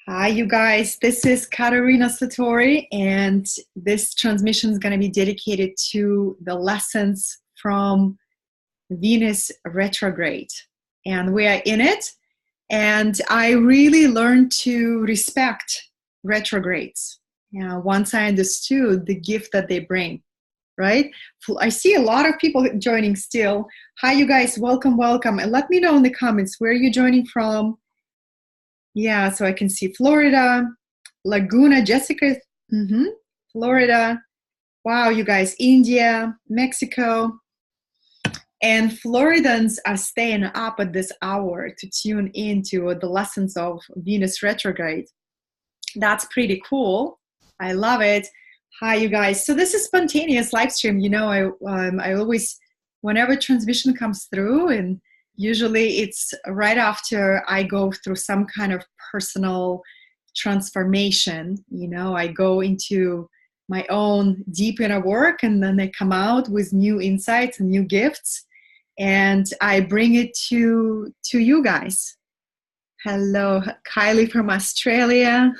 Hi, you guys. This is Katerina Satori, and this transmission is going to be dedicated to the lessons from Venus retrograde. And we are in it, and I really learned to respect retrogrades. Once I understood the gift that they bring, right? I see a lot of people joining still. Hi, you guys. Welcome, welcome. And let me know in the comments where you're joining from. Yeah, so I can see Florida, Laguna, Jessica, Florida. Wow, you guys, India, Mexico. And Floridans are staying up at this hour to tune into the lessons of Venus retrograde. That's pretty cool. I love it. Hi, you guys. So this is spontaneous live stream. You know, I always, whenever transmission comes through, and usually it's right after I go through some kind of personal transformation. You know, I go into my own deep inner work, and then I come out with new insights and new gifts, and I bring it to you guys. Hello, Kylie from Australia.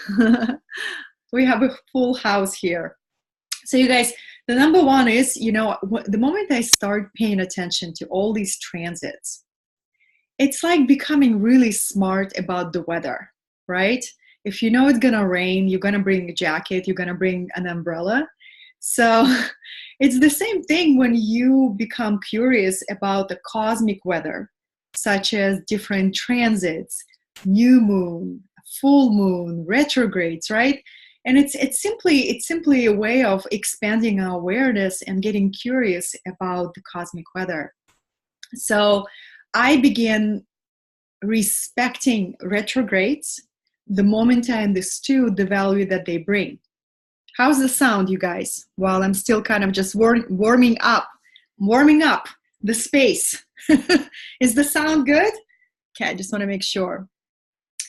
We have a full house here. So you guys, the number one is, you know, the moment I start paying attention to all these transits, it's like becoming really smart about the weather, right? If you know it's gonna rain, you're gonna bring a jacket, you're gonna bring an umbrella. So it's the same thing when you become curious about the cosmic weather, such as different transits, new moon, full moon, retrogrades, right? And it's simply a way of expanding our awareness and getting curious about the cosmic weather. So I began respecting retrogrades the moment I understood the value that they bring. How's the sound, you guys? While I'm still kind of just warming up the space. Is the sound good? Okay, I just want to make sure.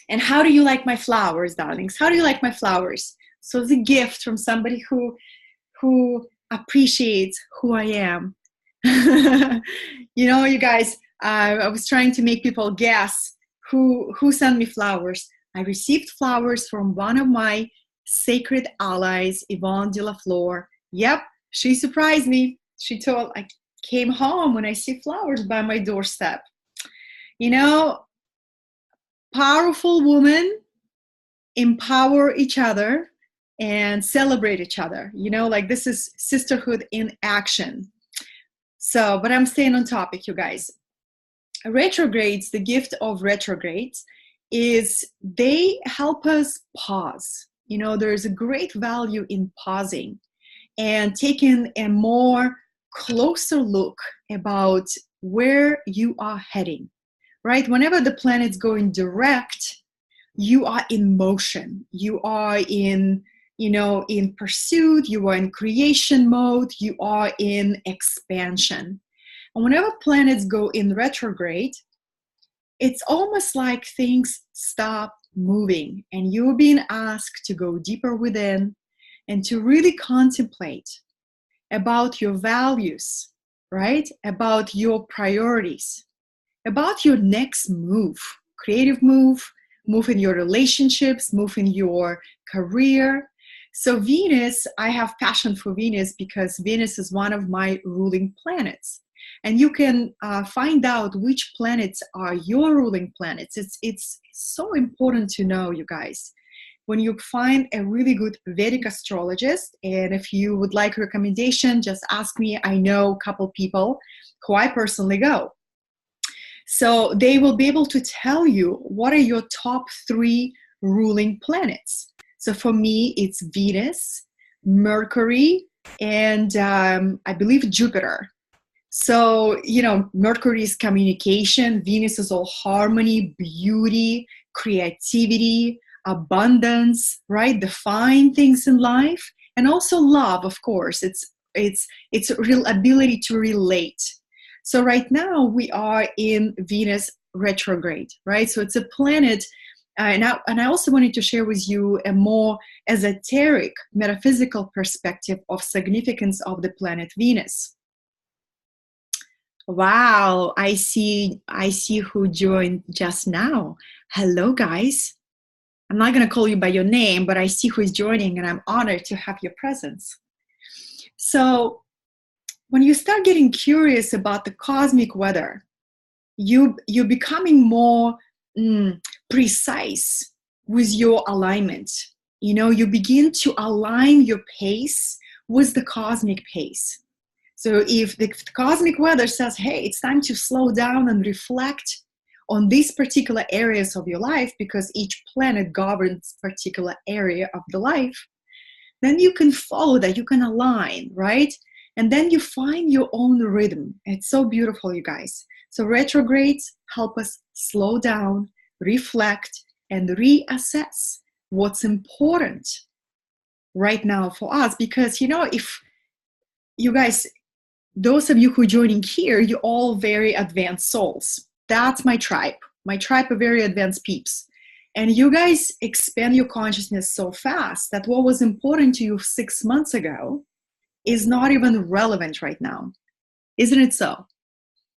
And how do you like my flowers, darlings? How do you like my flowers? So it's a gift from somebody who appreciates who I am. You know, you guys, I was trying to make people guess who sent me flowers. I received flowers from one of my sacred allies, Yvonne de la Flor. Yep, she surprised me. She told, I came home when I see flowers by my doorstep. You know, powerful women empower each other and celebrate each other. You know, like this is sisterhood in action. So, but I'm staying on topic, you guys. Retrogrades, the gift of retrogrades is they help us pause. You know, there's a great value in pausing and taking a more closer look about where you are heading, right? Whenever the planet's going direct, you are in motion. You are in, you know, in pursuit, you are in creation mode, you are in expansion. And whenever planets go in retrograde, it's almost like things stop moving and you're being asked to go deeper within and to really contemplate about your values, right? About your priorities, about your next move, creative move in your relationships, move in your career. So Venus, I have passion for Venus because Venus is one of my ruling planets. And you can find out which planets are your ruling planets. It's so important to know, you guys. When you find a really good Vedic astrologist, and if you would like a recommendation, just ask me. I know a couple people who I personally go. So they will be able to tell you what are your top 3 ruling planets. So for me, it's Venus, Mercury, and I believe Jupiter. So, you know, Mercury is communication, Venus is all harmony, beauty, creativity, abundance, right? The fine things in life, and also love, of course. It's real ability to relate. So right now we are in Venus retrograde, right? So it's a planet, and I also wanted to share with you a more esoteric, metaphysical perspective of significance of the planet Venus. Wow, I see who joined just now. Hello guys. I'm not going to call you by your name, but I see who is joining and I'm honored to have your presence. So, when you start getting curious about the cosmic weather, you're becoming more precise with your alignment. You know, you begin to align your pace with the cosmic pace. So if the cosmic weather says, hey, it's time to slow down and reflect on these particular areas of your life, because each planet governs particular area of the life, then you can follow that, you can align, right? And then you find your own rhythm. It's so beautiful, you guys. So retrogrades help us slow down, reflect, and reassess what's important right now for us. Because, you know, if you guys, those of you who are joining here, you're all very advanced souls. That's my tribe of very advanced peeps. And you guys expand your consciousness so fast that what was important to you 6 months ago is not even relevant right now. Isn't it so?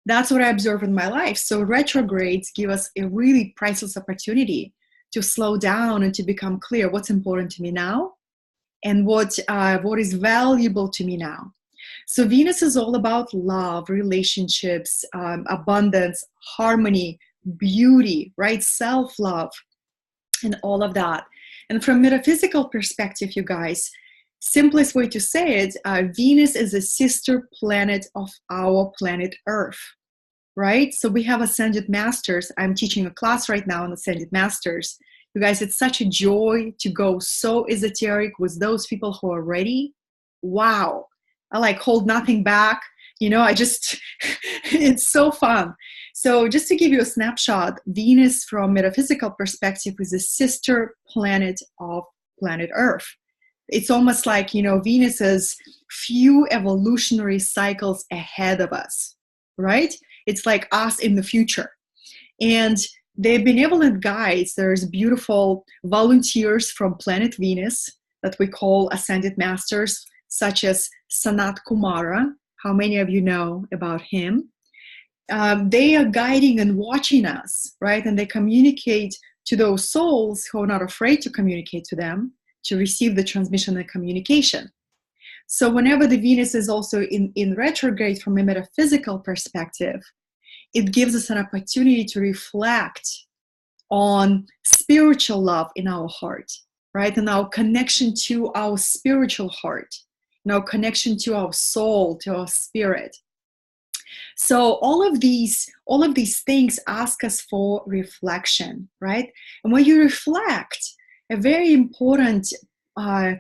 That's what I observe in my life. So retrogrades give us a really priceless opportunity to slow down and to become clear what's important to me now and what is valuable to me now. So Venus is all about love, relationships, abundance, harmony, beauty, right? Self-love, and all of that. And from a metaphysical perspective, you guys, simplest way to say it, Venus is a sister planet of our planet Earth, right? So we have Ascended Masters. I'm teaching a class right now on Ascended Masters. You guys, it's such a joy to go so esoteric with those people who are ready. Wow. I like hold nothing back. You know, it's so fun. So just to give you a snapshot, Venus from metaphysical perspective is a sister planet of planet Earth. It's almost like, you know, Venus is few evolutionary cycles ahead of us, right? It's like us in the future. And they're benevolent guides. There's beautiful volunteers from planet Venus that we call Ascended Masters, such as Sanat Kumara. How many of you know about him? They are guiding and watching us, right? And they communicate to those souls who are not afraid to communicate to them, to receive the transmission and communication. So whenever the Venus is also in retrograde from a metaphysical perspective, it gives us an opportunity to reflect on spiritual love in our heart, right? And our connection to our spiritual heart, and our connection to our soul, to our spirit. So all of these things ask us for reflection, right? And when you reflect, a very important, I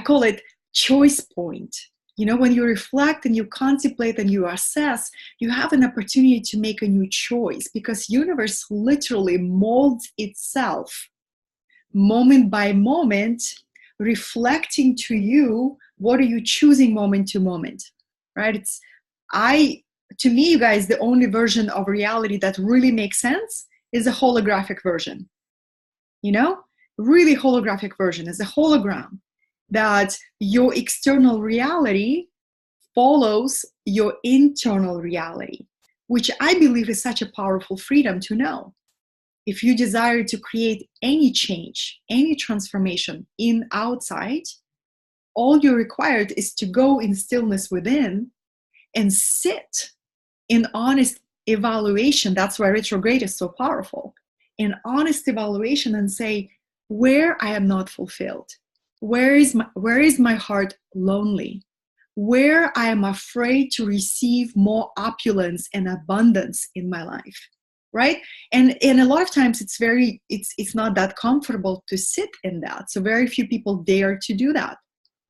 call it choice point. You know, when you reflect and you contemplate and you assess, you have an opportunity to make a new choice, because universe literally molds itself moment by moment, reflecting to you, what are you choosing moment to moment, right? To me, you guys, the only version of reality that really makes sense is a holographic version. You know, really holographic version is a hologram that your external reality follows your internal reality, which I believe is such a powerful freedom to know. If you desire to create any change, any transformation in outside, all you're required is to go in stillness within and sit in honest evaluation. That's why retrograde is so powerful. In honest evaluation and say, where I am not fulfilled, where is my heart lonely, where I am afraid to receive more opulence and abundance in my life, right? And a lot of times it's not that comfortable to sit in that. So very few people dare to do that.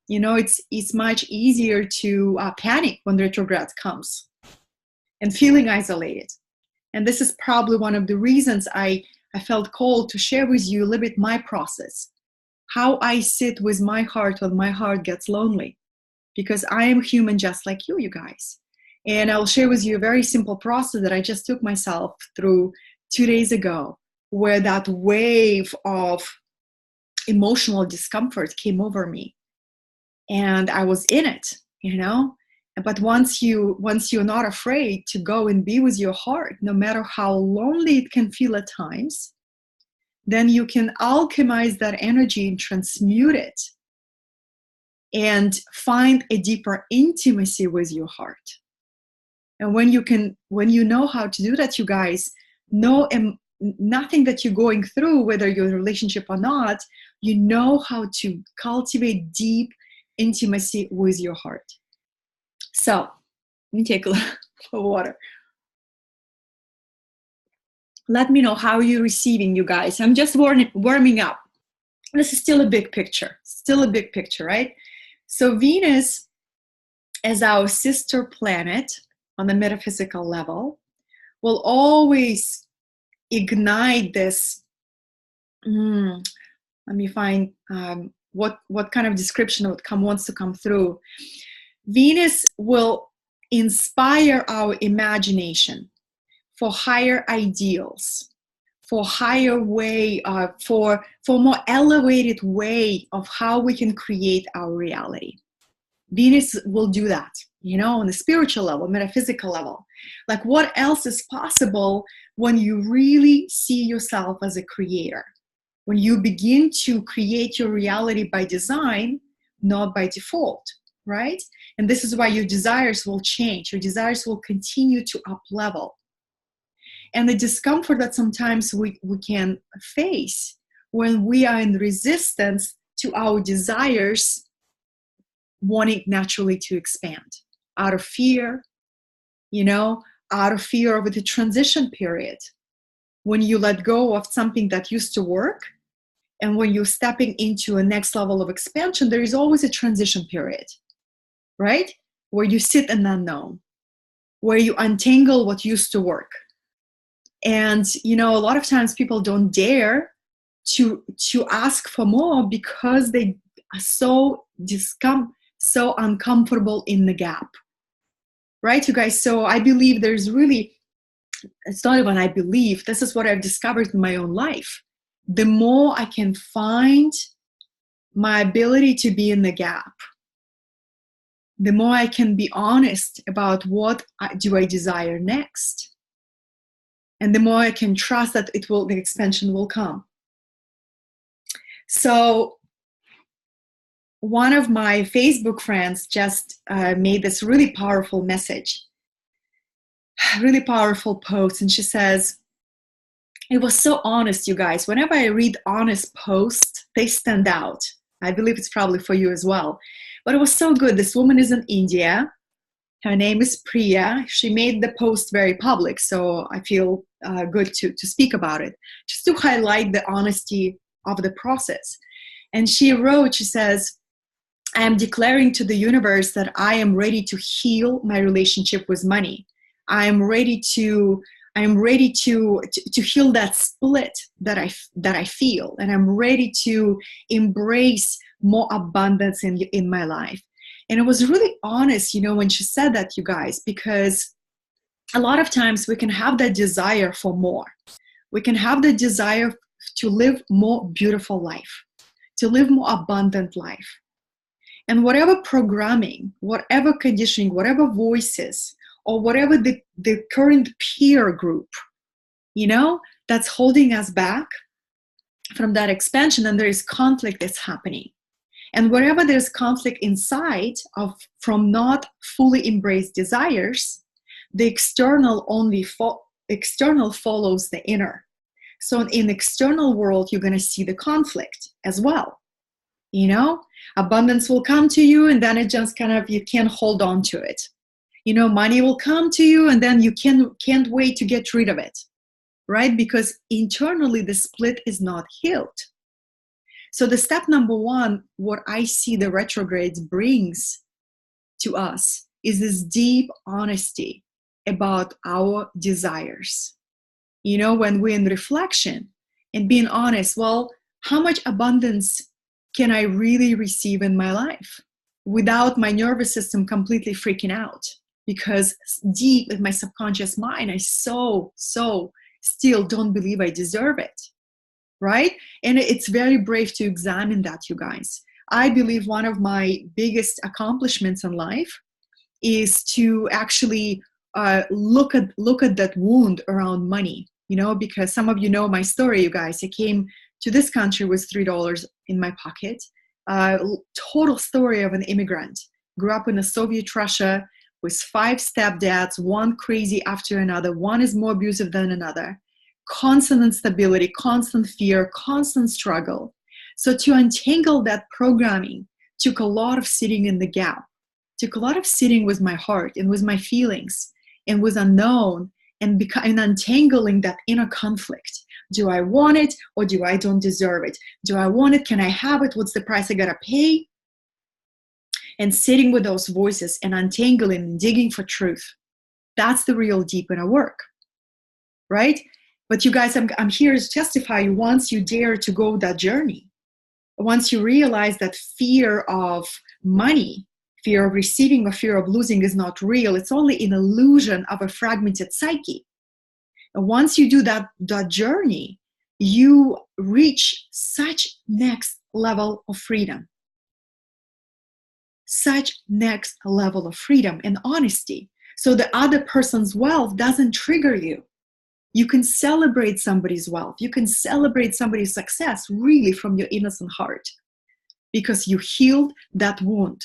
You know, it's much easier to panic when retrograde comes and feeling isolated. And this is probably one of the reasons I felt called to share with you a little bit my process, how I sit with my heart when my heart gets lonely, because I am human just like you guys. And I'll share with you a very simple process that I just took myself through 2 days ago, where that wave of emotional discomfort came over me. And I was in it, you know, But once you're not afraid to go and be with your heart, no matter how lonely it can feel at times, then you can alchemize that energy and transmute it and find a deeper intimacy with your heart. And when you know how to do that, you guys, nothing that you're going through, whether you're in a relationship or not, you know how to cultivate deep intimacy with your heart. So let me take a little water. Let me know how you're receiving, you guys. I'm just warming up. This is still a big picture, right? So Venus, as our sister planet on the metaphysical level, will always ignite this. Let me find what kind of description wants to come through. Venus will inspire our imagination for higher ideals, for higher way, for more elevated way of how we can create our reality. Venus will do that, on the spiritual level, metaphysical level. Like, what else is possible when you really see yourself as a creator? When you begin to create your reality by design, not by default, right? And this is why your desires will change. Your desires will continue to up level. And the discomfort that sometimes we can face when we are in resistance to our desires wanting naturally to expand out of fear, out of fear of the transition period. When you let go of something that used to work, and when you're stepping into a next level of expansion, there is always a transition period, right? Where you sit in the unknown, where you untangle what used to work. And, a lot of times people don't dare to ask for more because they are so uncomfortable in the gap, right, you guys? So I believe there's really, it's not even I believe, this is what I've discovered in my own life. The more I can find my ability to be in the gap, the more I can be honest about what do I desire next. And the more I can trust that the expansion will come. So one of my Facebook friends just made this really powerful message, really powerful post. And she says, it was so honest, you guys. Whenever I read honest posts, they stand out. I believe it's probably for you as well. But it was so good. This woman is in India. Her name is Priya. She made the post very public, so I feel good to speak about it, just to highlight the honesty of the process. And she wrote, she says, I am declaring to the universe that I am ready to heal my relationship with money. I am ready to heal that split that I feel, and I'm ready to embrace more abundance in my life. And it was really honest, when she said that, you guys, because a lot of times we can have that desire for more. We can have the desire to live more beautiful life, to live more abundant life. And whatever programming, whatever conditioning, whatever voices, or whatever the current peer group, that's holding us back from that expansion, and there is conflict that's happening. And wherever there's conflict inside from not fully embraced desires, the external follows the inner. So in the external world, you're going to see the conflict as well. Abundance will come to you, and then it just you can't hold on to it. Money will come to you, and then you can't wait to get rid of it, right? Because internally the split is not healed. So the step number one, what I see the retrogrades brings to us is this deep honesty about our desires. When we're in reflection and being honest, well, how much abundance can I really receive in my life without my nervous system completely freaking out? Because deep in my subconscious mind, I so still don't believe I deserve it. Right? And it's very brave to examine that, you guys. I believe one of my biggest accomplishments in life is to actually look at that wound around money, because some of you know my story, you guys. I came to this country with $3 in my pocket. Total story of an immigrant. Grew up in a Soviet Russia with 5 stepdads, one crazy after another. One is more abusive than another. Constant instability, constant fear, constant struggle. So to untangle that programming took a lot of sitting in the gap, took a lot of sitting with my heart and with my feelings and with unknown, and untangling that inner conflict. Do I want it or do I don't deserve it? Do I want it? Can I have it? What's the price I gotta pay? And sitting with those voices and untangling and digging for truth. That's the real deep inner work, right? But you guys, I'm here to testify, once you dare to go that journey, once you realize that fear of money, fear of receiving or fear of losing is not real, it's only an illusion of a fragmented psyche. And once you do that journey, you reach such next level of freedom. Such next level of freedom and honesty. So the other person's wealth doesn't trigger you. You can celebrate somebody's wealth. You can celebrate somebody's success really from your innocent heart, because you healed that wound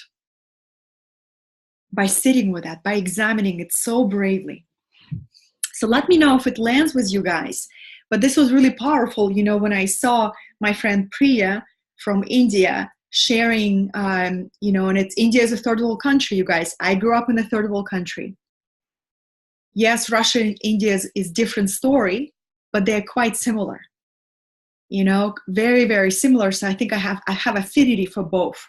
by sitting with that, by examining it so bravely. So let me know if it lands with you guys. But this was really powerful, when I saw my friend Priya from India sharing, and India is a third world country, you guys. I grew up in a third world country. Yes, Russia and India is different story, but they're quite similar. Very, very similar. So I think I have affinity for both.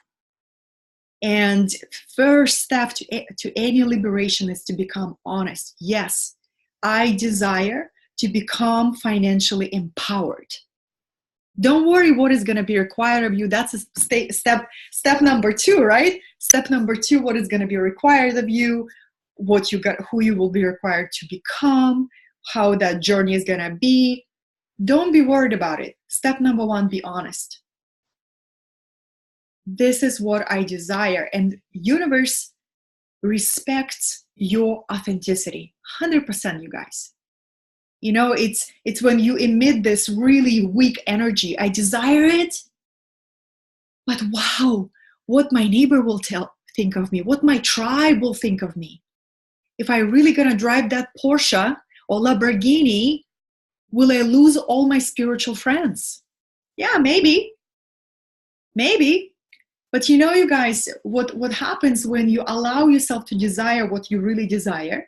And first step to any liberation is to become honest. Yes, I desire to become financially empowered. Don't worry what is going to be required of you. That's a step number 2, right? Step number 2, what is going to be required of you, who you will be required to become, how that journey is going to be. Don't be worried about it. Step number 1, be honest. This is what I desire, and universe respects your authenticity 100%, you guys. It's when you emit this really weak energy. I desire it, but wow, what my neighbor will think of me, what my tribe will think of me. If I really gonna drive that Porsche or Lamborghini, will I lose all my spiritual friends? Yeah, maybe. But you guys, what happens when you allow yourself to desire what you really desire,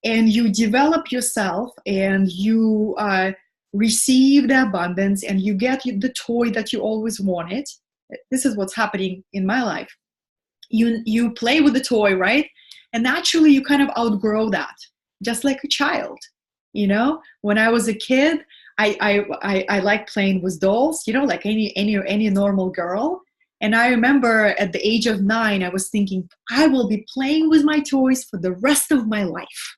and you develop yourself, and you receive the abundance, and you get the toy that you always wanted. This is what's happening in my life. You play with the toy, right? And naturally you kind of outgrow that, just like a child. When I was a kid, I liked playing with dolls, like any normal girl. And I remember at the age of 9, I was thinking, I will be playing with my toys for the rest of my life.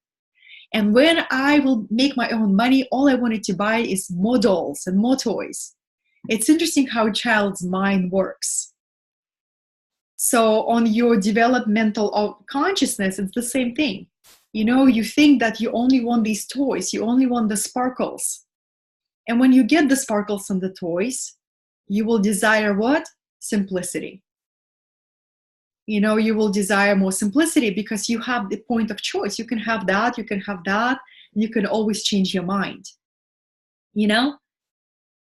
And when I will make my own money, all I wanted to buy is more dolls and more toys. It's interesting how a child's mind works. So on your developmental consciousness, it's the same thing. You think that you only want these toys, you only want the sparkles. And when you get the sparkles and the toys, you will desire what? Simplicity. You will desire more simplicity because you have the point of choice. You can have that, and you can always change your mind.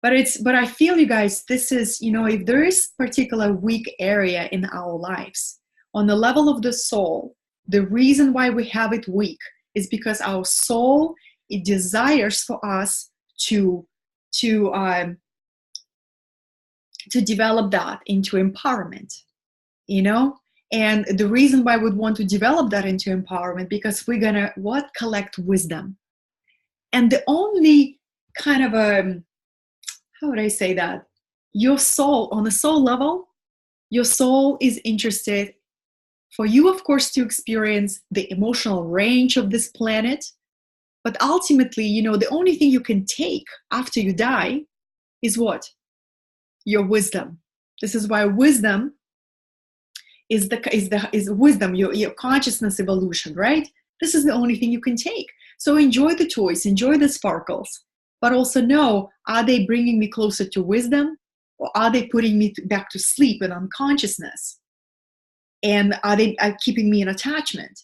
But I feel, you guys, this is, if there is particular weak area in our lives, on the level of the soul, the reason why we have it weak is because our soul, it desires for us to develop that into empowerment, and the reason why we'd want to develop that into empowerment, because we're gonna collect wisdom. And the only kind of how would I say that, your soul, on the soul level, your soul is interested for you, of course, to experience the emotional range of this planet. But ultimately, the only thing you can take after you die is what? Your wisdom. This is why wisdom is wisdom, your consciousness evolution, right? This is the only thing you can take. So enjoy the toys, enjoy the sparkles, but also know, are they bringing me closer to wisdom, or are they putting me back to sleep and unconsciousness? And are they keeping me in attachment?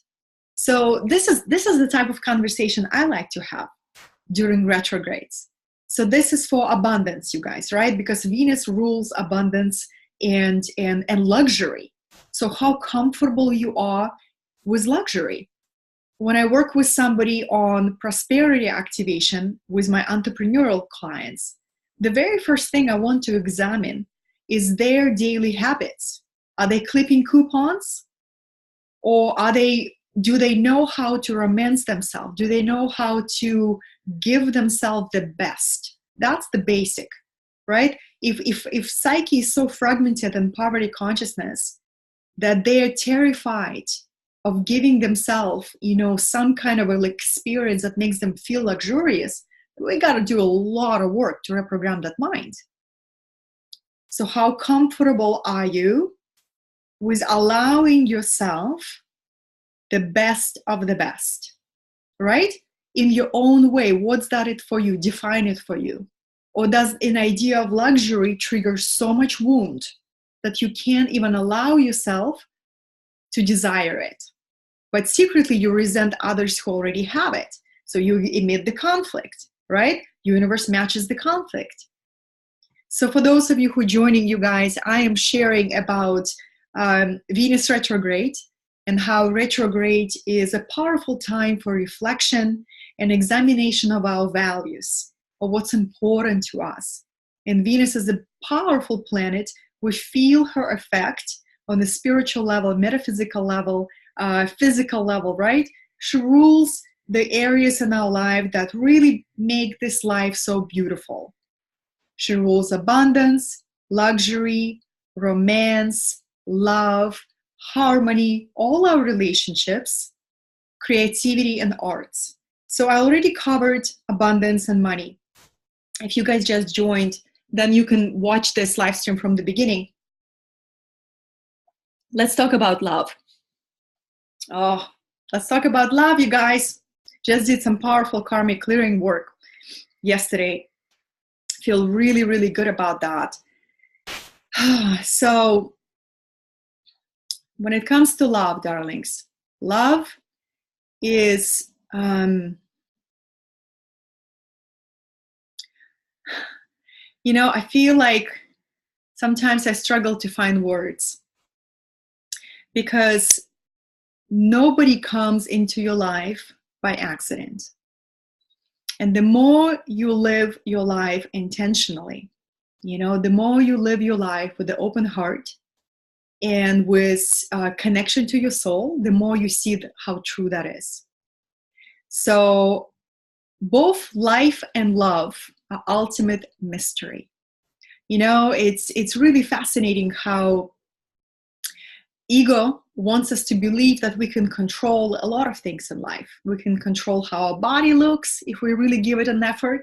So this is the type of conversation I like to have during retrogrades. So this is for abundance, you guys, right? Because Venus rules abundance and luxury. So how comfortable you are with luxury. When I work with somebody on prosperity activation with my entrepreneurial clients, the very first thing I want to examine is their daily habits. Are they clipping coupons? Or do they know how to romance themselves? Do they know how to give themselves the best? That's the basic, right? If psyche is so fragmented in poverty consciousness that they are terrified of giving themselves, some kind of an experience that makes them feel luxurious, we got to do a lot of work to reprogram that mind. So how comfortable are you with allowing yourself the best of the best, right? In your own way. What's that it for you? Define it for you. Or does an idea of luxury trigger so much wound that you can't even allow yourself to desire it? But secretly you resent others who already have it. So you emit the conflict, right? Universe matches the conflict. So for those of you who are joining, you guys, I am sharing about Venus retrograde, and how retrograde is a powerful time for reflection and examination of our values, of what's important to us. And Venus is a powerful planet. We feel her effect on the spiritual level, metaphysical level, physical level, right? She rules the areas in our life that really make this life so beautiful. She rules abundance, luxury, romance, love, harmony, all our relationships, creativity, and arts. So I already covered abundance and money. If you guys just joined, then you can watch this live stream from the beginning. Let's talk about love. Oh, let's talk about love, you guys. Just did some powerful karmic clearing work yesterday. Feel really, really good about that. So when it comes to love, darlings, love is I feel like sometimes I struggle to find words, because nobody comes into your life by accident. And the more you live your life intentionally, the more you live your life with an open heart and with connection to your soul, the more you see how true that is. So both life and love are ultimate mystery. It's really fascinating how ego wants us to believe that we can control a lot of things in life. We can control how our body looks if we really give it an effort.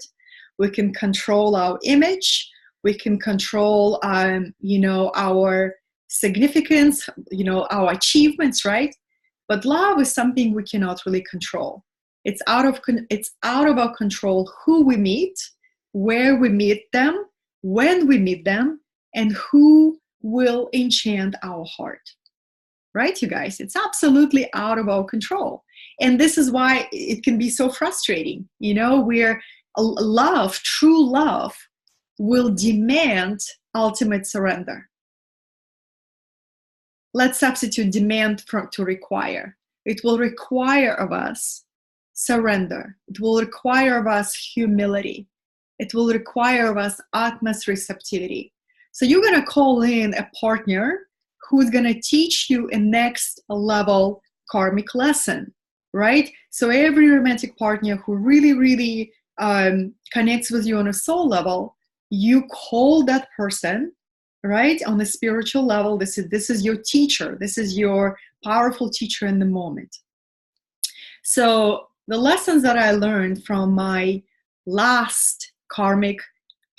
We can control our image. We can control, our significance, our achievements, right? But love is something we cannot really control. It's out of our control who we meet, where we meet them, when we meet them, and who will enchant our heart. Right, you guys? It's absolutely out of our control. And this is why it can be so frustrating. Where love, true love, will demand ultimate surrender. Let's substitute demand to require. It will require of us surrender. It will require of us humility. It will require of us utmost receptivity. So you're going to call in a partner who's going to teach you a next level karmic lesson, right? So every romantic partner who really, really connects with you on a soul level, you call that person, right? On the spiritual level, this is your teacher. This is your powerful teacher in the moment. So the lessons that I learned from my last karmic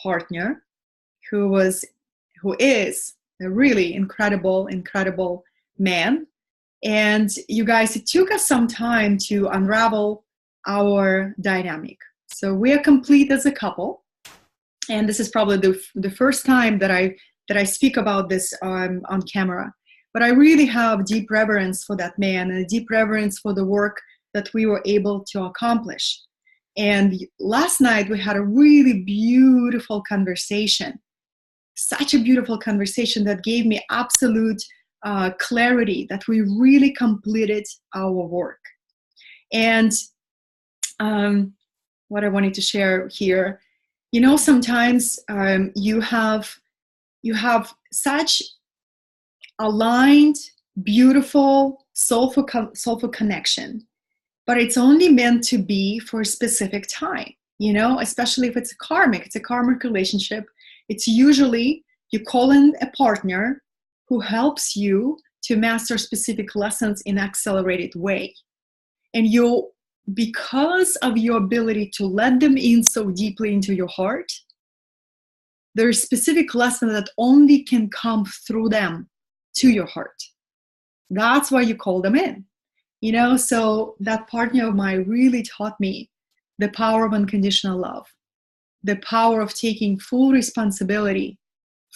partner, who is a really incredible man. And you guys, it took us some time to unravel our dynamic. So we are complete as a couple. And this is probably the first time that I speak about this on camera. But I really have deep reverence for that man and a deep reverence for the work that we were able to accomplish. And last night we had a really beautiful conversation. Such a beautiful conversation that gave me absolute clarity that we really completed our work. And what I wanted to share here, you know, sometimes you have such aligned, beautiful, soulful connection, but it's only meant to be for a specific time, you know, especially if it's a karmic relationship. It's usually you call in a partner who helps you to master specific lessons in an accelerated way. And because of your ability to let them in so deeply into your heart, there's specific lessons that only can come through them to your heart. That's why you call them in. You know, so that partner of mine really taught me the power of unconditional love, the power of taking full responsibility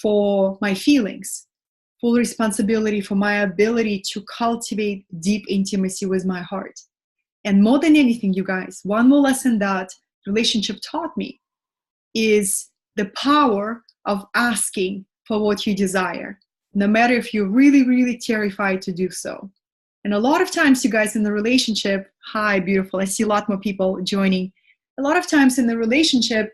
for my feelings, full responsibility for my ability to cultivate deep intimacy with my heart. And more than anything, you guys, one more lesson that relationship taught me is the power of asking for what you desire, no matter if you're really, really terrified to do so. And a lot of times, you guys, in the relationship, hi, beautiful, I see a lot more people joining. A lot of times in the relationship,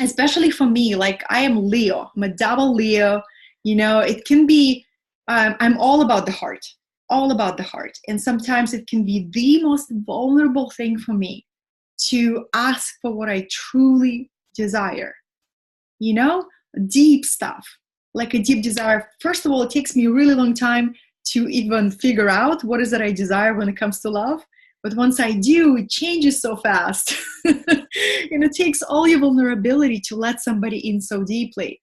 especially for me, like I am Leo, I'm a double Leo, you know, it can be, I'm all about the heart, all about the heart. And sometimes it can be the most vulnerable thing for me to ask for what I truly desire, you know, deep stuff, like a deep desire. First of all, it takes me a really long time to even figure out what is it I desire when it comes to love. But once I do, it changes so fast. And it takes all your vulnerability to let somebody in so deeply.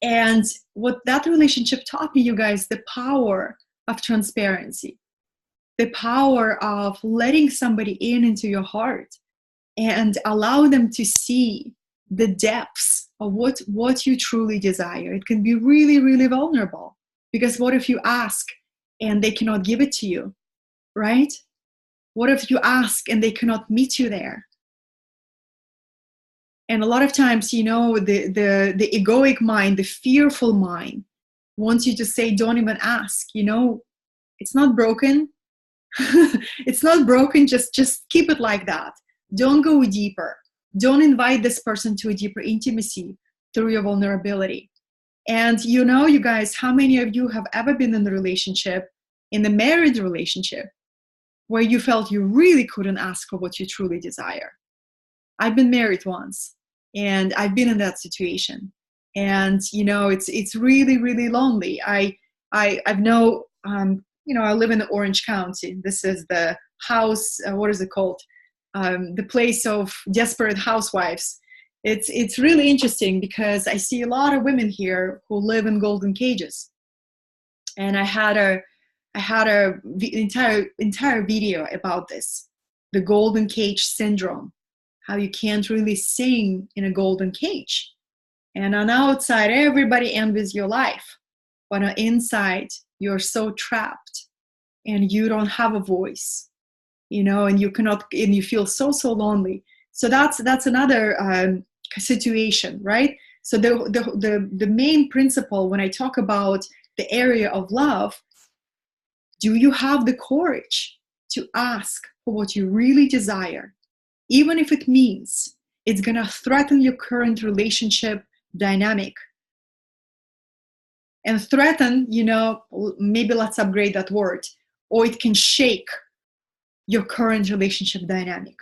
And what that relationship taught me, you guys, the power of transparency, the power of letting somebody in into your heart and allow them to see the depths of what you truly desire. It can be really, really vulnerable, because what if you ask and they cannot give it to you, right? What if you ask and they cannot meet you there? And a lot of times, you know, the egoic mind, the fearful mind wants you to say, don't even ask, you know, it's not broken. It's not broken. Just keep it like that. Don't go deeper. Don't invite this person to a deeper intimacy through your vulnerability. And you know, you guys, how many of you have ever been in a relationship, in a married relationship, where you felt you really couldn't ask for what you truly desire? I've been married once, and I've been in that situation. And you know, it's really, really lonely. I've know, you know, I live in Orange County. This is the house. What is it called? The place of desperate housewives. It's really interesting because I see a lot of women here who live in golden cages. And I had a entire video about this, the golden cage syndrome, how you can't really sing in a golden cage. And on the outside, everybody envies your life. But on the inside, you're so trapped and you don't have a voice, you know, and you feel so lonely. So that's another situation, right? So the main principle when I talk about the area of love, do you have the courage to ask for what you really desire, even if it means it's going to threaten your current relationship dynamic? And threaten, you know, maybe let's upgrade that word, or it can shake your current relationship dynamic.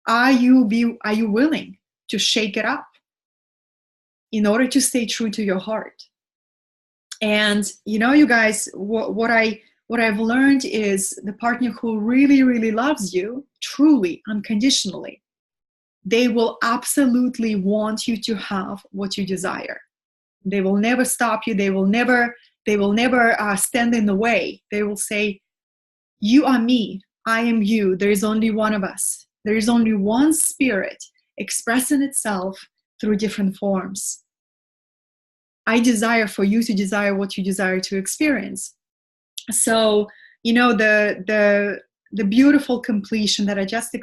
Are you willing to shake it up in order to stay true to your heart? And you know, you guys, what I've learned is the partner who really, really loves you, truly, unconditionally, they will absolutely want you to have what you desire. They will never stop you. They will never They will never stand in the way. They will say, you are me, I am you. There is only one of us. There is only one spirit expressing itself through different forms. I desire for you to desire what you desire to experience. So, you know, the beautiful completion that I just,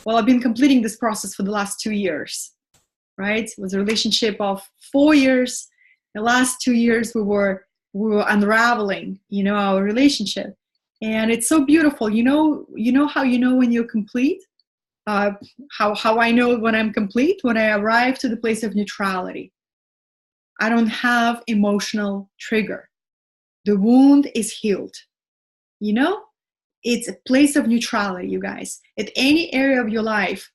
well, I've been completing this process for the last 2 years, right? It was a relationship of 4 years. The last 2 years we were unraveling, you know, our relationship. And it's so beautiful. You know how you know when you're complete? How I know when I'm complete? When I arrive to the place of neutrality. I don't have emotional trigger. The wound is healed. You know, it's a place of neutrality, you guys. At any area of your life,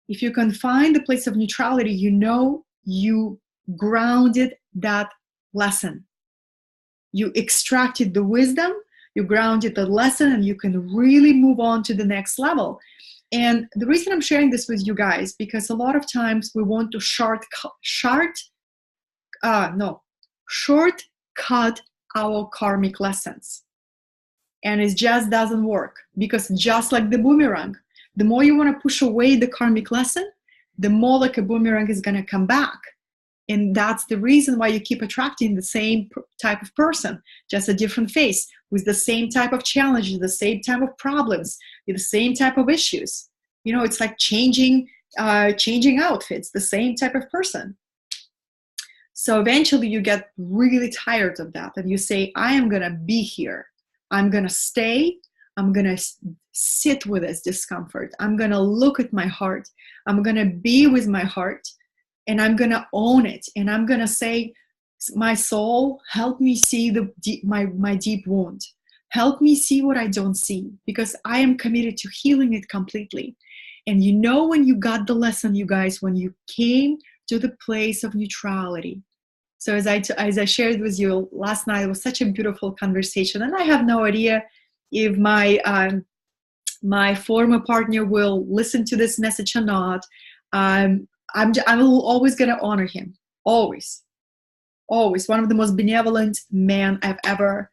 if you can find the place of neutrality, you know you grounded that lesson. You extracted the wisdom, you grounded the lesson, and you can really move on to the next level. And the reason I'm sharing this with you guys, because a lot of times we want to shortcut our karmic lessons. And it just doesn't work, because just like the boomerang, the more you want to push away the karmic lesson, the more like a boomerang is going to come back. And that's the reason why you keep attracting the same type of person, just a different face, with the same type of challenges, the same type of problems, the same type of issues. You know, it's like changing outfits, the same type of person. So eventually you get really tired of that, and you say, I am going to be here. I'm going to stay. I'm going to sit with this discomfort. I'm going to look at my heart. I'm going to be with my heart, and I'm going to own it. And I'm going to say, my soul, help me see my deep wound. Help me see what I don't see, because I am committed to healing it completely. And you know, when you got the lesson, you guys, when you came to the place of neutrality. So as I shared with you last night, it was such a beautiful conversation, and I have no idea if my former partner will listen to this message or not. I'm always going to honor him. Always. One of the most benevolent men I've ever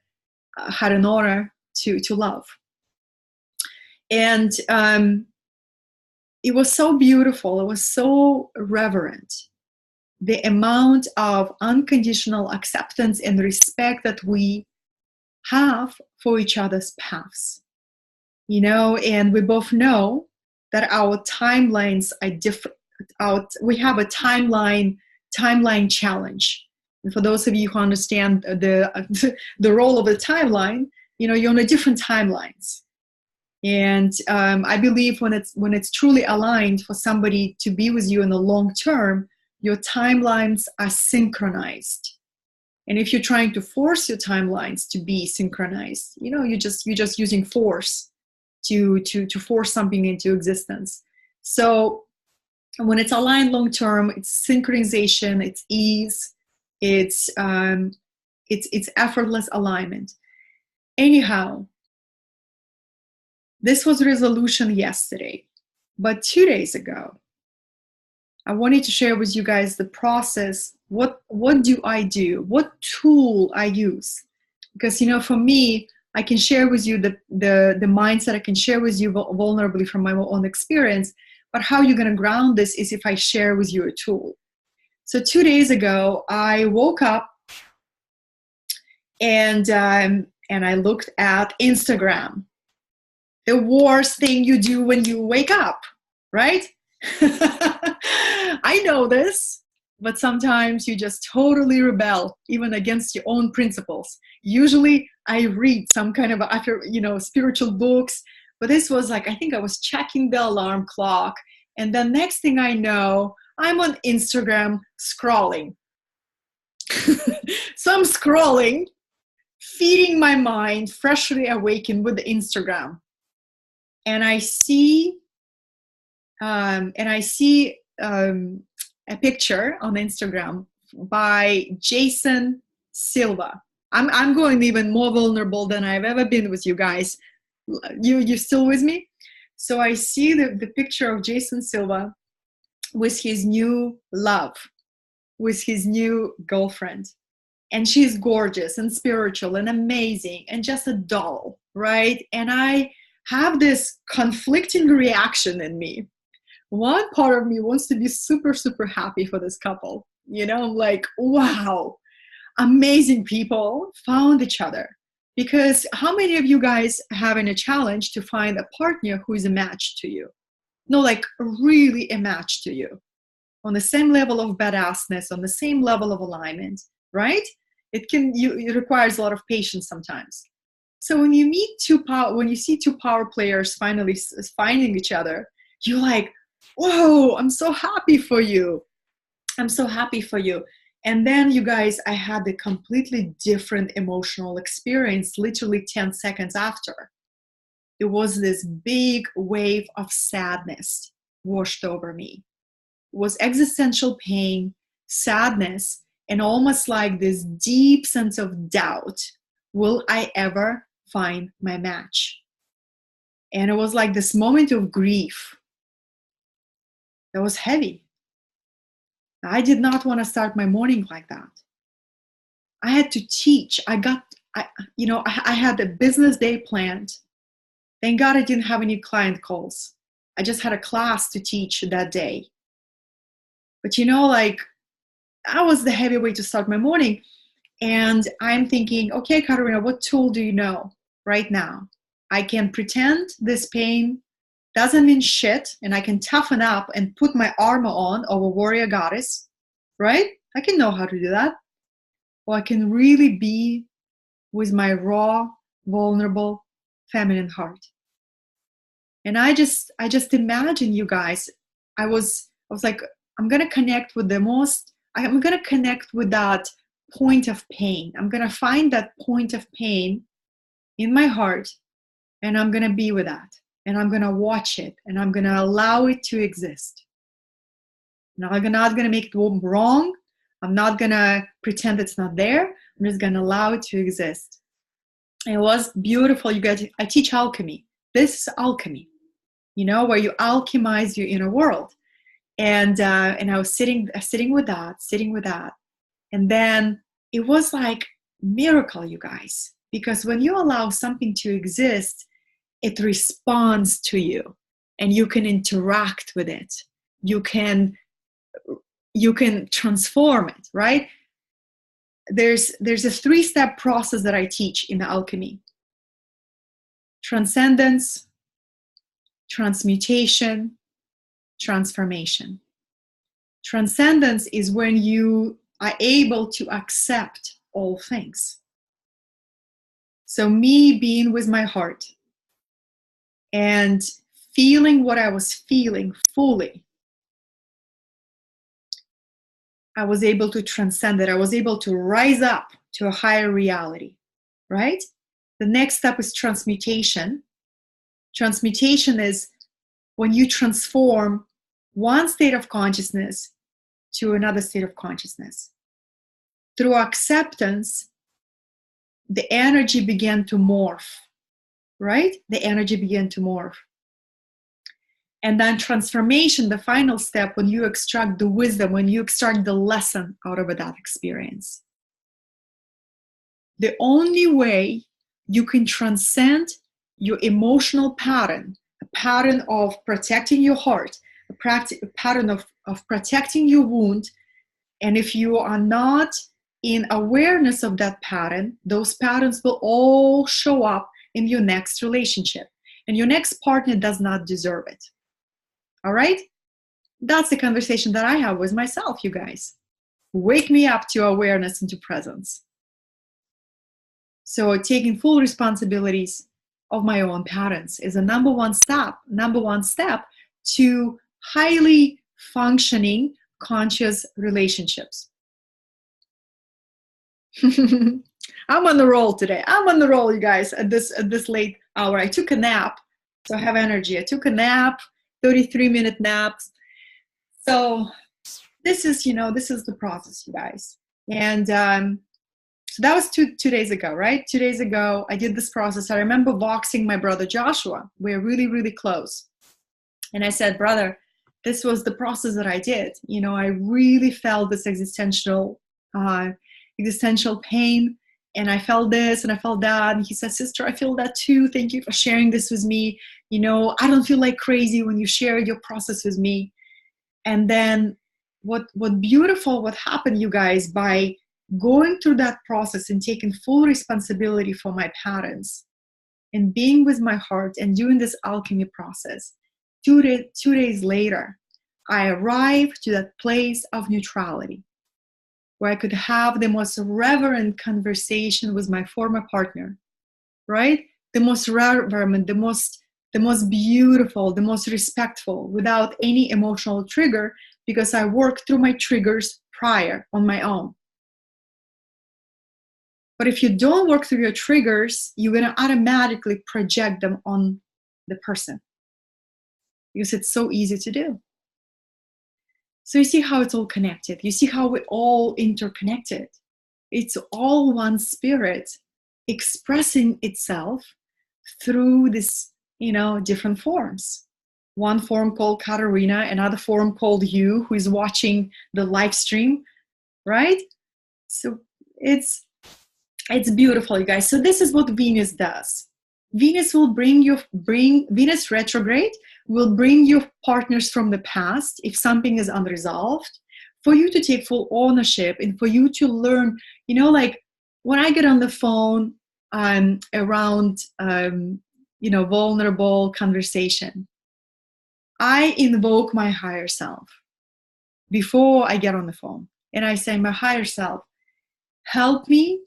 had an honor to love. And it was so beautiful. It was so reverent. The amount of unconditional acceptance and respect that we have for each other's paths. You know, and we both know that our timelines are different. We have a timeline challenge. And for those of you who understand the role of a timeline, you know, you're on a different timelines. And I believe when it's truly aligned for somebody to be with you in the long term, your timelines are synchronized. And if you're trying to force your timelines to be synchronized, you know, you're just using force to force something into existence. So when it's aligned long term, it's synchronization, it's ease, it's effortless alignment. Anyhow, this was resolution yesterday, but 2 days ago, I wanted to share with you guys the process. What do I do? What tool I use? Because, you know, for me, I can share with you the mindset. I can share with you vulnerably from my own experience. But how you're going to ground this is if I share with you a tool. So 2 days ago, I woke up and I looked at Instagram. The worst thing you do when you wake up, right? I know this, but sometimes you just totally rebel, even against your own principles. Usually I read some kind of, spiritual books, but this was like, I think I was checking the alarm clock, and the next thing I know, I'm on Instagram scrolling. So I'm scrolling, feeding my mind, freshly awakened with the Instagram. And I see a picture on Instagram by Jason Silva. I'm going even more vulnerable than I've ever been with you guys. You still with me? So I see the picture of Jason Silva with his new love, with his new girlfriend. And she's gorgeous and spiritual and amazing and just a doll, right? And I have this conflicting reaction in me. One part of me wants to be super, super happy for this couple. You know, I'm like, wow, amazing people found each other. Because how many of you guys having a challenge to find a partner who is a match to you? No, like really a match to you. On the same level of badassness, on the same level of alignment, right? It requires a lot of patience sometimes. So when you see two power players finally finding each other, you're like, whoa, I'm so happy for you. I'm so happy for you. And then you guys, I had a completely different emotional experience literally 10 seconds after. It was this big wave of sadness washed over me. It was existential pain, sadness, and almost like this deep sense of doubt. Will I ever find my match? And it was like this moment of grief that was heavy. I did not want to start my morning like that. I had to teach. I had a business day planned. Thank God I didn't have any client calls. I just had a class to teach that day. But like, that was the heavy way to start my morning. And I'm thinking, okay, Katerina, what tool do you know right now? I can pretend this pain doesn't mean shit, and I can toughen up and put my armor on of a warrior goddess, right? I can know how to do that. Or I can really be with my raw, vulnerable, feminine heart. And I just imagine, you guys, I was like, I'm going to connect with I'm going to connect with that point of pain. I'm going to find that point of pain in my heart, and I'm going to be with that. And I'm going to watch it, and I'm going to allow it to exist. Now, I'm not going to make it wrong. I'm not going to pretend it's not there. I'm just going to allow it to exist. It was beautiful. You guys, I teach alchemy. This is alchemy, where you alchemize your inner world. And I was sitting with that. And then it was like miracle, you guys, because when you allow something to exist, it responds to you, and you can interact with it. You can transform it, right? There's a 3-step process that I teach in the alchemy: transcendence, transmutation, transformation. Transcendence is when you are able to accept all things. So me being with my heart and feeling what I was feeling fully, I was able to transcend it. I was able to rise up to a higher reality, right? The next step is transmutation. Transmutation is when you transform one state of consciousness to another state of consciousness. Through acceptance, the energy began to morph, right? The energy began to morph. And then transformation, the final step, when you extract the wisdom, when you extract the lesson out of that experience. The only way you can transcend your emotional pattern, a pattern of protecting your heart, a pattern of protecting your wound, and if you are not in awareness of that pattern, those patterns will all show up in your next relationship. And your next partner does not deserve it. All right? That's the conversation that I have with myself, you guys. Wake me up to awareness and to presence. So taking full responsibilities of my own patterns is a number one step to highly functioning conscious relationships. I'm on the roll today. I'm on the roll, you guys, at this late hour. I took a nap, so I have energy. I took a nap, 33-minute naps. So this is the process, you guys. And so that was two days ago, right? 2 days ago, I did this process. I remember boxing my brother Joshua. We're really, really close. And I said, brother, this was the process that I did. I really felt this existential existential pain, and I felt this and I felt that. And he said, sister, I feel that too. Thank you for sharing this with me. You know, I don't feel like crazy when you share your process with me. And then what beautiful, what happened, you guys, by going through that process and taking full responsibility for my patterns and being with my heart and doing this alchemy process, 2 days later, I arrived to that place of neutrality where I could have the most reverent conversation with my former partner, right? The most reverent, the most beautiful, the most respectful, without any emotional trigger, because I worked through my triggers prior on my own. But if you don't work through your triggers, you're going to automatically project them on the person, because it's so easy to do. So you see how it's all connected. You see how we're all interconnected. It's all one spirit expressing itself through this, different forms. One form called Katerina, another form called you, who is watching the live stream, right? So it's beautiful, you guys. So this is what Venus does. Venus retrograde will bring you partners from the past if something is unresolved, for you to take full ownership and for you to learn, like when I get on the phone around, vulnerable conversation, I invoke my higher self before I get on the phone. And I say, my higher self, help me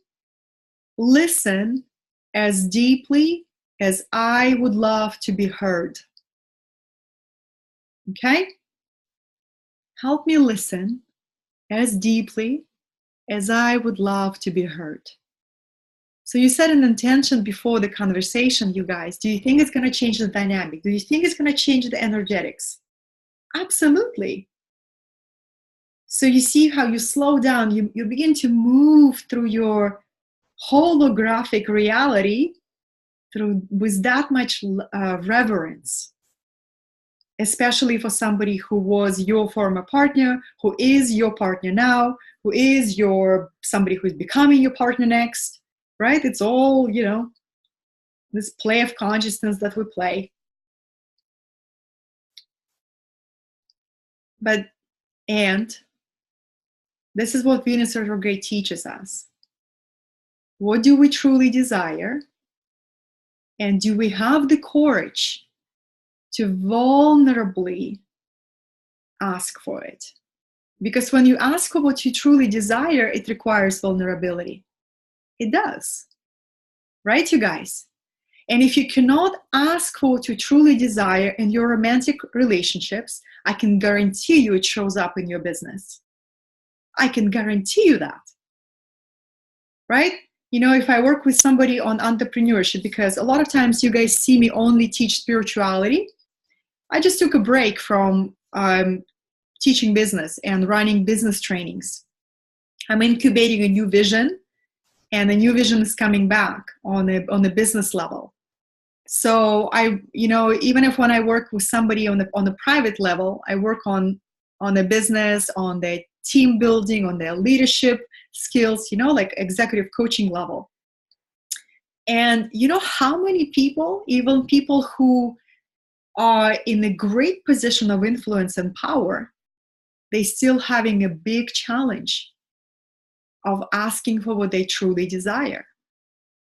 listen as deeply as I would love to be heard. Okay? Help me listen as deeply as I would love to be heard. So you set an intention before the conversation, you guys. Do you think it's going to change the dynamic? Do you think it's going to change the energetics? Absolutely. So you see how you slow down, you begin to move through your holographic reality with that much reverence, especially for somebody who was your former partner, who is your partner now, who is somebody who's becoming your partner next, right? It's all, this play of consciousness that we play. And this is what Venus retrograde teaches us. What do we truly desire? And do we have the courage to vulnerably ask for it? Because when you ask for what you truly desire, it requires vulnerability. It does. Right, you guys? And if you cannot ask for what you truly desire in your romantic relationships, I can guarantee you it shows up in your business. I can guarantee you that. Right? If I work with somebody on entrepreneurship, because a lot of times you guys see me only teach spirituality, I just took a break from teaching business and running business trainings. I'm incubating a new vision, and a new vision is coming back on a business level. So even if when I work with somebody on the private level, I work on the business, on the team building, on their leadership skills, like executive coaching level. And how many people, even people who are in a great position of influence and power, they still having a big challenge of asking for what they truly desire.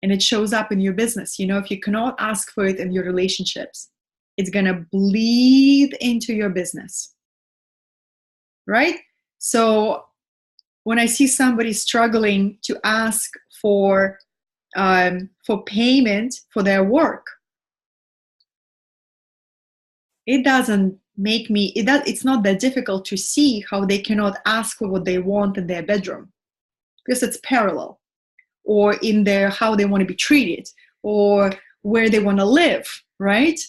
And it shows up in your business. If you cannot ask for it in your relationships, it's going to bleed into your business. Right? So when I see somebody struggling to ask for payment for their work, it doesn't make me, it's not that difficult to see how they cannot ask for what they want in their bedroom, because it's parallel, or in their, how they want to be treated, or where they want to live, right?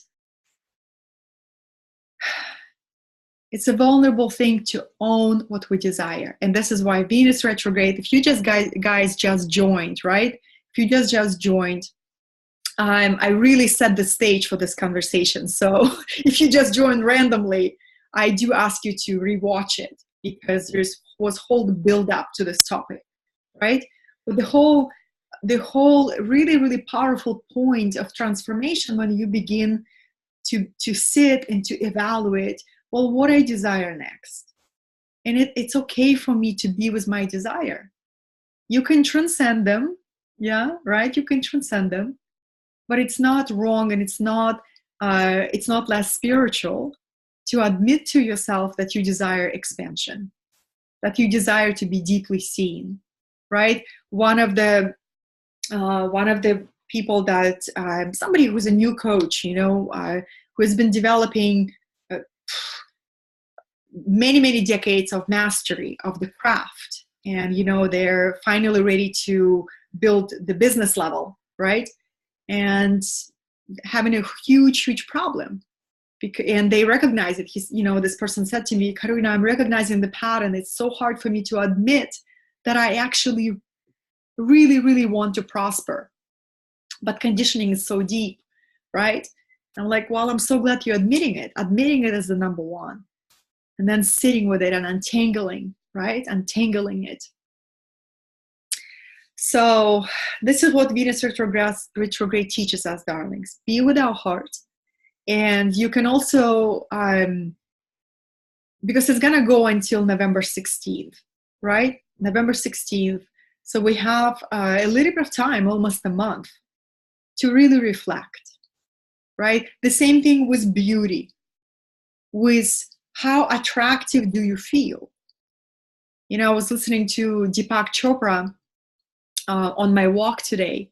It's a vulnerable thing to own what we desire. And this is why Venus retrograde, if you just guys just joined, right? If you just joined, I really set the stage for this conversation. So if you just joined randomly, I do ask you to rewatch it, because was whole build up to this topic. right? But the whole really, really powerful point of transformation, when you begin to sit and to evaluate, well, what I desire next. And it's okay for me to be with my desire. You can transcend them, yeah, right? You can transcend them, but it's not wrong, and it's not less spiritual to admit to yourself that you desire expansion, that you desire to be deeply seen, right? One of the people that somebody who's a new coach, who has been developing many decades of mastery of the craft, and they're finally ready to build the business level, right? And having a huge problem, and they recognize it. This person said to me, Katerina, I'm recognizing the pattern. It's so hard for me to admit that I actually really want to prosper, but conditioning is so deep, right? I'm like, well, I'm so glad you're admitting it is the number one. And then sitting with it and untangling, right? Untangling it. So this is what Venus retrograde teaches us, darlings. Be with our heart. And you can also, because it's going to go until November 16th, right? November 16th. So we have a little bit of time, almost a month, to really reflect, right? The same thing with beauty, with how attractive do you feel? I was listening to Deepak Chopra on my walk today,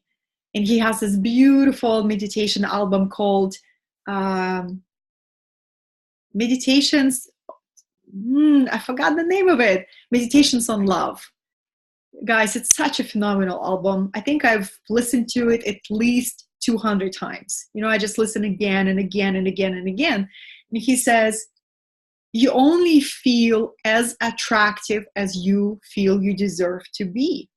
and he has this beautiful meditation album called Meditations. I forgot the name of it. Meditations on Love. Guys, it's such a phenomenal album. I think I've listened to it at least 200 times. I just listen again and again and again and again. And he says, you only feel as attractive as you feel you deserve to be.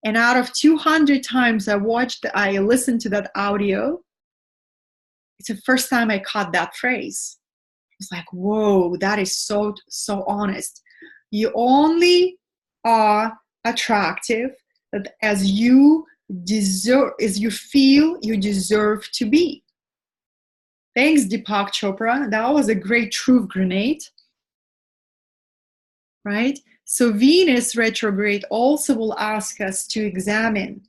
And out of 200 times I listened to that audio, it's the first time I caught that phrase. I was like, whoa, that is so honest. You only are attractive as you feel you deserve to be. Thanks, Deepak Chopra. That was a great truth grenade, right? So Venus retrograde also will ask us to examine,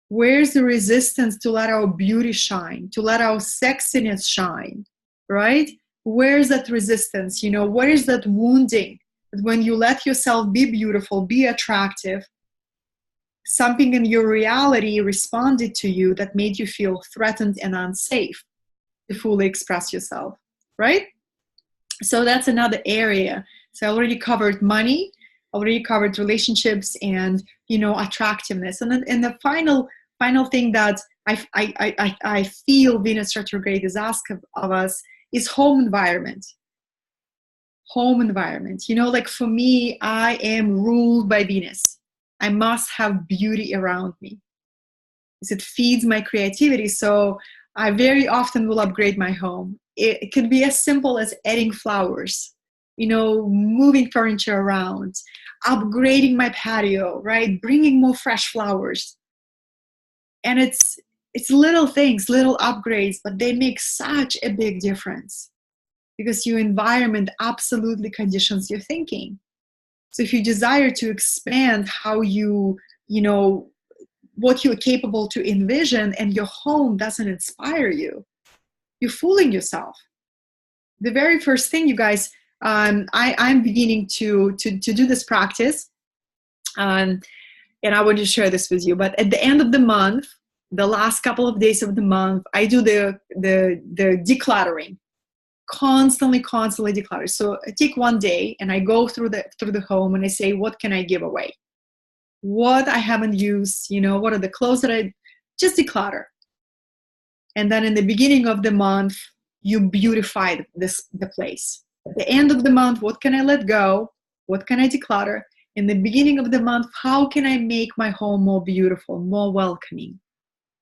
where's the resistance to let our beauty shine, to let our sexiness shine, right? Where's that resistance? Where is that wounding? When you let yourself be beautiful, be attractive, something in your reality responded to you that made you feel threatened and unsafe to fully express yourself, right? So that's another area. So I already covered money, already covered relationships, and attractiveness. And then the final thing that I feel Venus retrograde is asking of us is home environment. Home environment. Like for me, I am ruled by Venus. I must have beauty around me, because it feeds my creativity. So I very often will upgrade my home. It can be as simple as adding flowers, moving furniture around, upgrading my patio, right? Bringing more fresh flowers. And it's little things, little upgrades, but they make such a big difference, because your environment absolutely conditions your thinking. So if you desire to expand how what you're capable to envision, and your home doesn't inspire you, you're fooling yourself. The very first thing, you guys, I'm beginning to do this practice, and I want to share this with you. But at the end of the month, the last couple of days of the month, I do the decluttering. Constantly declutter. So I take one day and I go through the home and I say, what can I give away? What I haven't used, what are the clothes that I just declutter. And then in the beginning of the month, you beautify the place. At the end of the month, what can I let go? What can I declutter? In the beginning of the month, how can I make my home more beautiful, more welcoming,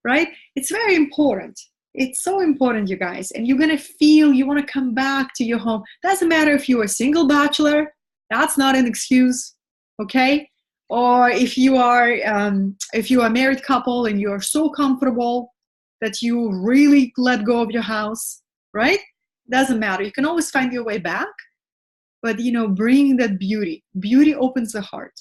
right? It's very important. It's so important, you guys. And you're going to feel you want to come back to your home. Doesn't matter if you're a single bachelor. That's not an excuse, okay? Or if you are a married couple and you're so comfortable that you really let go of your house, right? Doesn't matter. You can always find your way back. But, bring that beauty. Beauty opens the heart.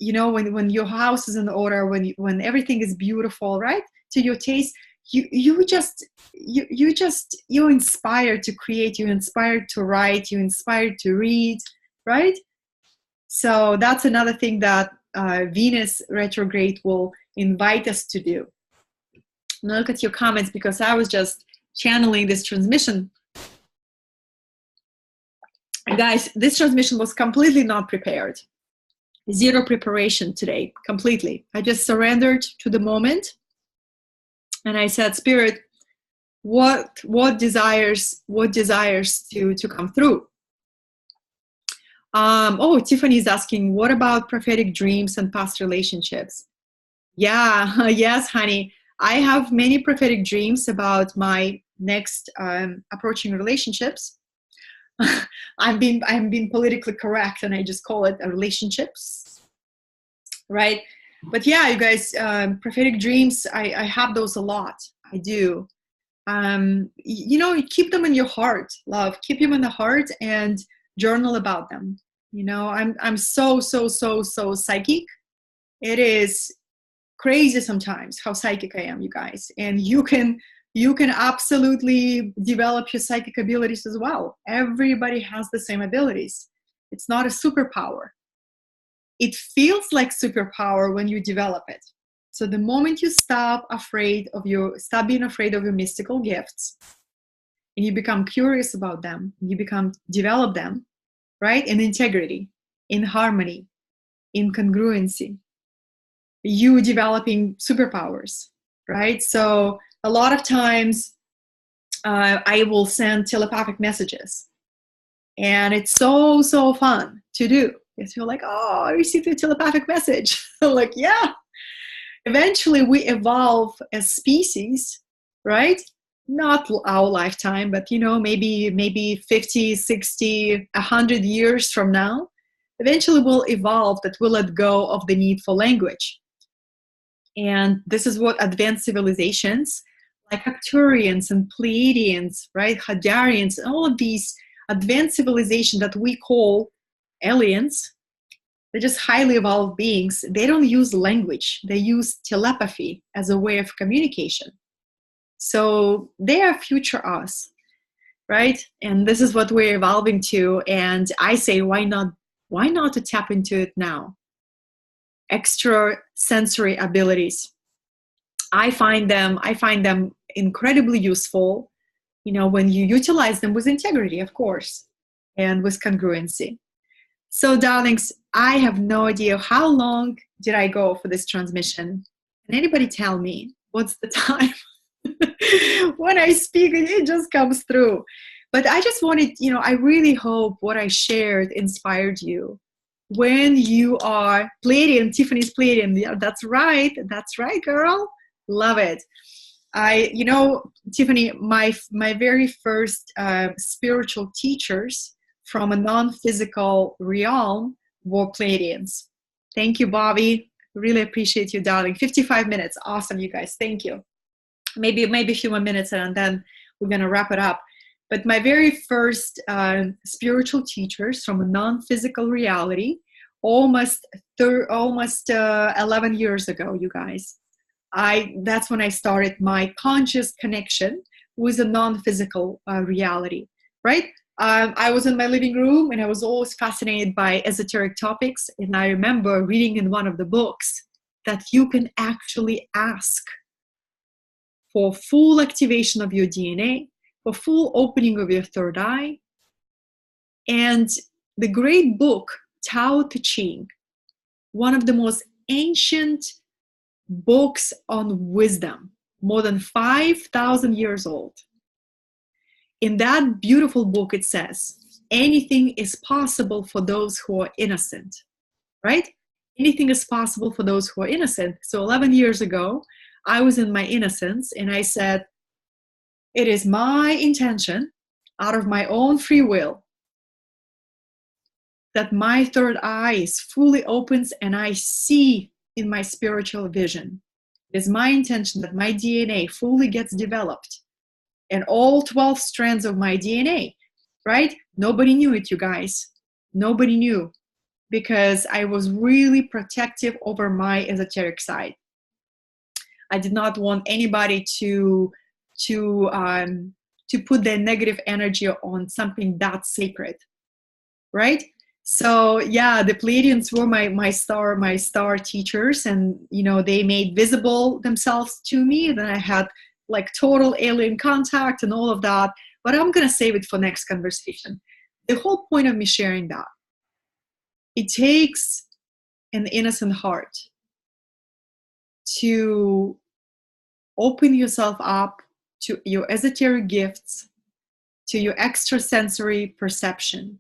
When your house is in order, when everything is beautiful, right, to your taste, you're inspired to create, you're inspired to write, you're inspired to read, right? So that's another thing that Venus retrograde will invite us to do. Now look at your comments, because I was just channeling this transmission. Guys, this transmission was completely not prepared. Zero preparation today, completely. I just surrendered to the moment. And I said, Spirit, what desires to come through? Tiffany's asking, what about prophetic dreams and past relationships? Yeah, yes, honey. I have many prophetic dreams about my next approaching relationships. I'm being politically correct, and I just call it relationships, right? But yeah, you guys, prophetic dreams, I have those a lot. I do. Keep them in your heart, love. Keep them in the heart and journal about them. I'm so psychic. It is crazy sometimes how psychic I am, you guys. And you can absolutely develop your psychic abilities as well. Everybody has the same abilities. It's not a superpower. It feels like superpower when you develop it. So the moment you stop being afraid of your mystical gifts, and you become curious about them, you develop them, right? In integrity, in harmony, in congruency, you developing superpowers, right? So a lot of times I will send telepathic messages, and it's so fun to do. Because you're like, oh, I received a telepathic message. Like, yeah. Eventually we evolve as species, right? Not our lifetime, but maybe 50, 60, 100 years from now, eventually we'll evolve that we'll let go of the need for language. And this is what advanced civilizations like Arcturians and Pleiadians, right, Hadarians, and all of these advanced civilizations that we call aliens, they're just highly evolved beings. They don't use language. They use telepathy as a way of communication. So they are future us, right? And this is what we're evolving to. And I say, why not to tap into it now? Extra sensory abilities. I find them incredibly useful, when you utilize them with integrity, of course, and with congruency. So, darlings, I have no idea how long did I go for this transmission. Can anybody tell me what's the time? When I speak, it just comes through. But I just wanted, I really hope what I shared inspired you. When you are Pleiadian, Tiffany's Pleiadian, yeah, that's right, girl. Love it. Tiffany, my very first spiritual teachers from a non-physical realm were Pleiadians. Thank you, Bobby. Really appreciate you, darling. 55 minutes. Awesome, you guys. Thank you. Maybe a few more minutes, and then we're going to wrap it up. But my very first spiritual teachers from a non-physical reality, almost 11 years ago, you guys. That's when I started my conscious connection with a non-physical reality, right? I was in my living room, and I was always fascinated by esoteric topics. And I remember reading in one of the books that you can actually ask for full activation of your DNA, for full opening of your third eye. And the great book, Tao Te Ching, one of the most ancient books on wisdom, more than 5,000 years old. In that beautiful book, it says, anything is possible for those who are innocent, right? Anything is possible for those who are innocent. So 11 years ago, I was in my innocence, and I said, it is my intention, out of my own free will, that my third eye is fully opens and I see in my spiritual vision. It is my intention that my DNA fully gets developed and all 12 strands of my DNA, right? Nobody knew it, you guys. Nobody knew, because I was really protective over my esoteric side. I did not want anybody to put their negative energy on something that sacred, right? So yeah, the Pleiadians were my star teachers, and they made visible themselves to me. Then I had like total alien contact and all of that. But I'm gonna save it for next conversation. The whole point of me sharing that, it takes an innocent heart to open yourself up to your esoteric gifts, to your extrasensory perception.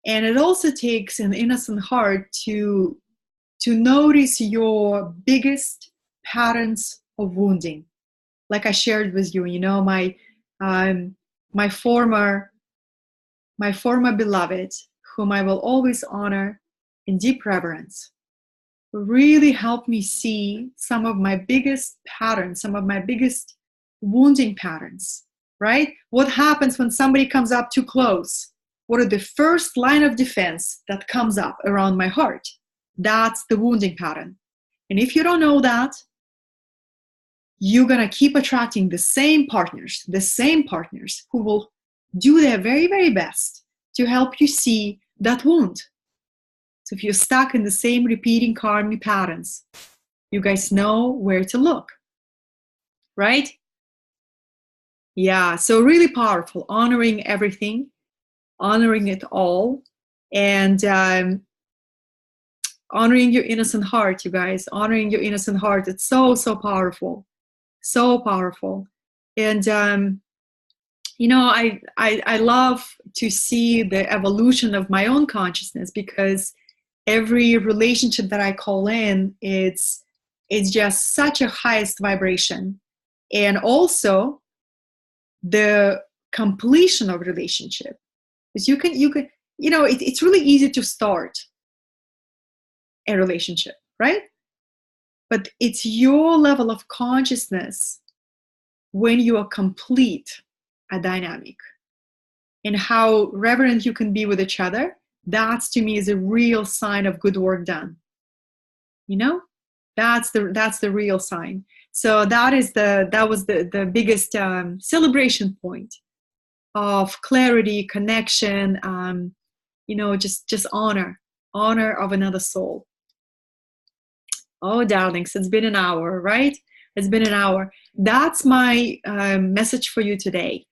And it also takes an innocent heart to notice your biggest patterns of wounding. Like I shared with you, my former beloved, whom I will always honor in deep reverence, really helped me see some of my biggest patterns, some of my biggest wounding patterns, right? What happens when somebody comes up too close? What are the first line of defense that comes up around my heart? That's the wounding pattern. And if you don't know that, you're going to keep attracting the same partners who will do their very, very best to help you see that wound. So if you're stuck in the same repeating karmic patterns, you guys know where to look, right? Yeah, so really powerful, honoring everything, honoring it all, and honoring your innocent heart, you guys, honoring your innocent heart. It's so, so powerful, so powerful. And, I love to see the evolution of my own consciousness, because every relationship that I call in, it's just such a highest vibration. And also the completion of relationship. Because it's really easy to start a relationship, right? But it's your level of consciousness when you are complete a dynamic, and how reverent you can be with each other. That's, to me, is a real sign of good work done. That's the real sign. So that was the biggest celebration point of clarity, connection, just honor of another soul. Oh, darlings, it's been an hour, right? It's been an hour. That's my message for you today.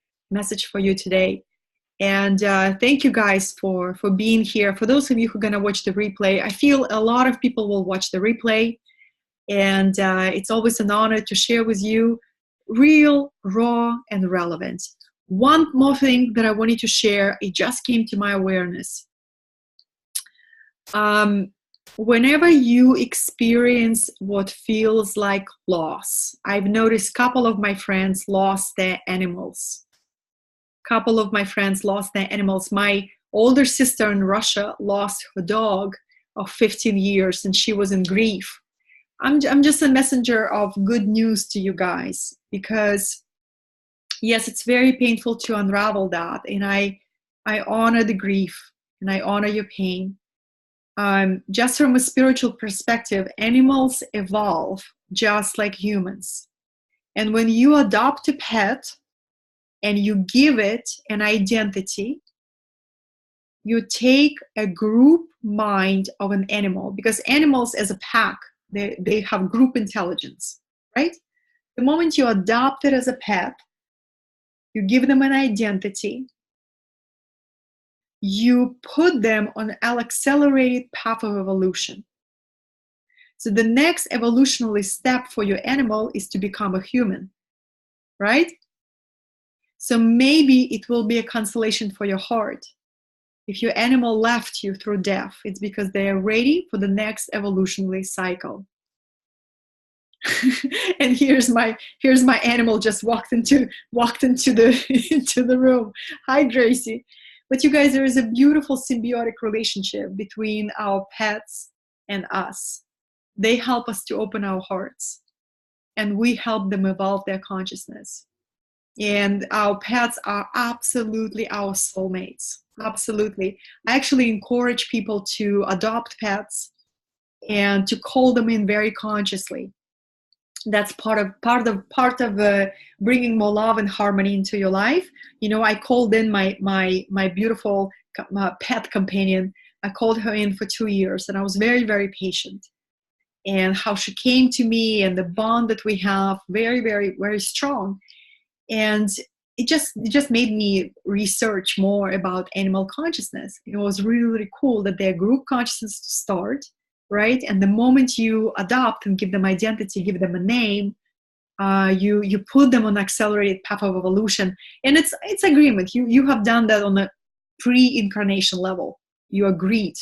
And thank you guys for being here. For those of you who are going to watch the replay, I feel a lot of people will watch the replay. And it's always an honor to share with you real, raw, and relevant. One more thing that I wanted to share, it just came to my awareness. Whenever you experience what feels like loss, I've noticed a couple of my friends lost their animals. My older sister in Russia lost her dog of 15 years, and she was in grief. I'm just a messenger of good news to you guys, because yes, it's very painful to unravel that, and I honor the grief and I honor your pain. Just from a spiritual perspective, animals evolve just like humans. And when you adopt a pet and you give it an identity, you take a group mind of an animal, because animals as a pack, they have group intelligence, right? The moment you adopt it as a pet, you give them an identity, you put them on an accelerated path of evolution. So the next evolutionary step for your animal is to become a human, right? So maybe it will be a consolation for your heart. If your animal left you through death, it's because they are ready for the next evolutionary cycle. And here's my animal just walked into the into the room. Hi, Gracie. But you guys, there is a beautiful symbiotic relationship between our pets and us. They help us to open our hearts, and we help them evolve their consciousness. And our pets are absolutely our soulmates. Absolutely. I actually encourage people to adopt pets and to call them in very consciously. That's part of bringing more love and harmony into your life. You know, I called in my beautiful pet companion. I called her in for 2 years, and I was very, very patient. And how she came to me and the bond that we have, very, very, very strong. And it just made me research more about animal consciousness. It was really, really cool that they're group consciousness to start, right? And the moment you adopt and give them identity, give them a name, you put them on accelerated path of evolution. And it's agreement. You have done that on a pre-incarnation level. You agreed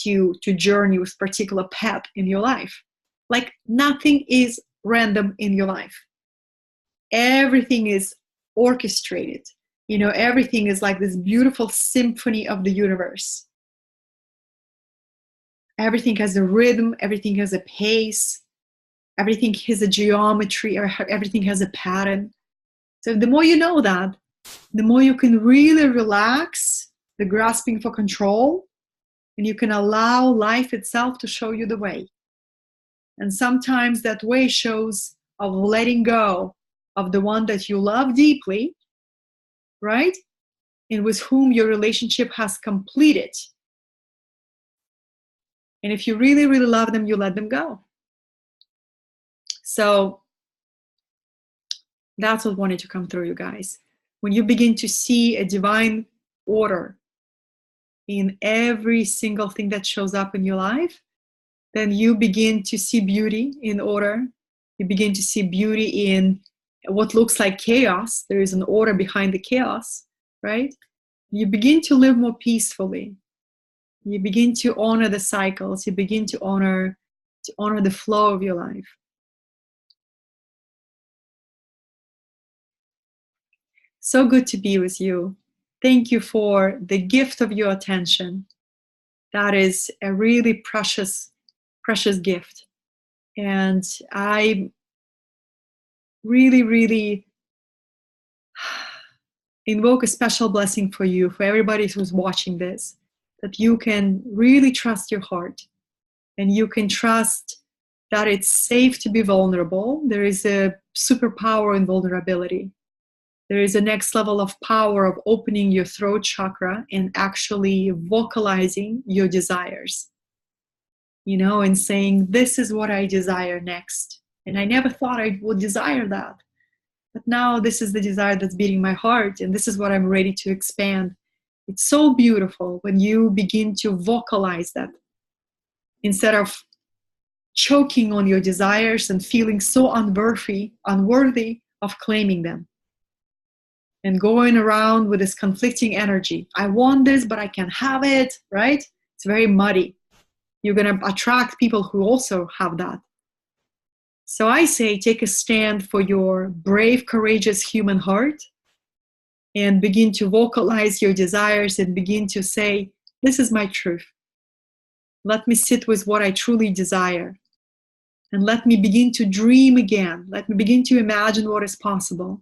to journey with particular pet in your life. Like nothing is random in your life. Everything is orchestrated. You know, everything is like this beautiful symphony of the universe. Everything has a rhythm, everything has a pace, everything has a geometry, or everything has a pattern. So the more you know that, the more you can really relax the grasping for control, and you can allow life itself to show you the way. And sometimes that way shows of letting go of the one that you love deeply, right? And with whom your relationship has completed. And if you really, really love them, you let them go. So that's what wanted to come through, you guys. When you begin to see a divine order in every single thing that shows up in your life, then you begin to see beauty in order. You begin to see beauty in what looks like chaos. There is an order behind the chaos, right? You begin to live more peacefully. You begin to honor the cycles. You begin to honor the flow of your life. So good to be with you. Thank you for the gift of your attention. That is a really precious, precious gift. And I really, really invoke a special blessing for you, for everybody who's watching this, that you can really trust your heart, and you can trust that it's safe to be vulnerable. There is a superpower in vulnerability. There is a next level of power of opening your throat chakra and actually vocalizing your desires, you know, and saying, this is what I desire next. And I never thought I would desire that. But now this is the desire that's beating my heart, and this is what I'm ready to expand. It's so beautiful when you begin to vocalize that instead of choking on your desires and feeling so unworthy of claiming them. And going around with this conflicting energy. I want this, but I can't have it, right? It's very muddy. You're going to attract people who also have that. So I say, take a stand for your brave, courageous human heart, and begin to vocalize your desires and begin to say, this is my truth. Let me sit with what I truly desire. And let me begin to dream again. Let me begin to imagine what is possible.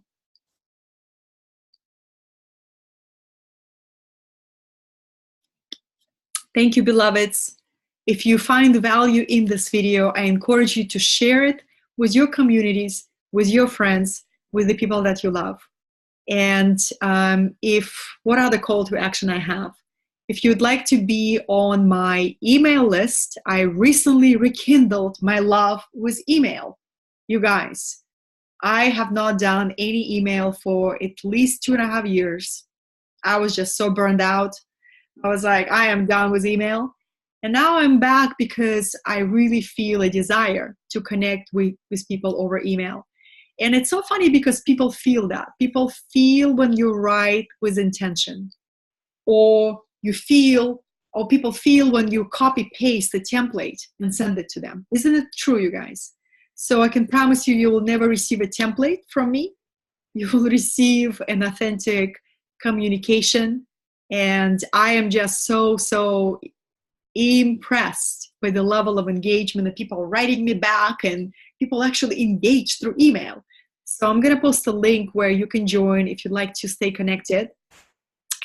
Thank you, beloveds. If you find value in this video, I encourage you to share it with your communities, with your friends, with the people that you love. And what other call to action I have? If you'd like to be on my email list, I recently rekindled my love with email. You guys, I have not done any email for at least 2.5 years. I was just so burned out. I was like, I am done with email. And now I'm back because I really feel a desire to connect with people over email. And it's so funny because people feel that. People feel when you write with intention. Or people feel when you copy paste the template and send it to them. Isn't it true, you guys? So I can promise you, you will never receive a template from me. You will receive an authentic communication And I am just so impressed by the level of engagement that people are writing me back, and people actually engage through email. So I'm going to post a link where you can join if you'd like to stay connected.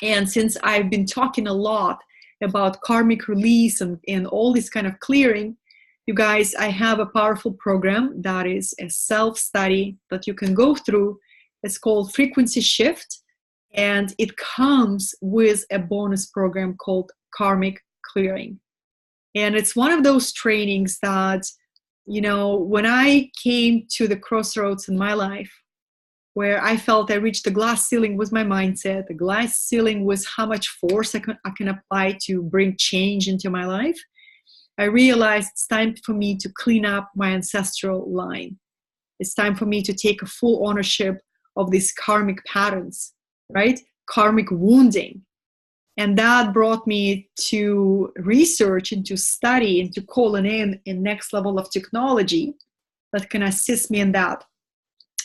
And since I've been talking a lot about karmic release and all this kind of clearing, you guys, I have a powerful program that is a self-study that you can go through. It's called Frequency Shift, and it comes with a bonus program called Karmic Clearing. And it's one of those trainings that, you know, when I came to the crossroads in my life, where I felt I reached the glass ceiling with my mindset, the glass ceiling was how much force I can apply to bring change into my life, I realized it's time for me to clean up my ancestral line. It's time for me to take a full ownership of these karmic patterns, right? Karmic wounding. And that brought me to research and to study and to call in a next level of technology that can assist me in that.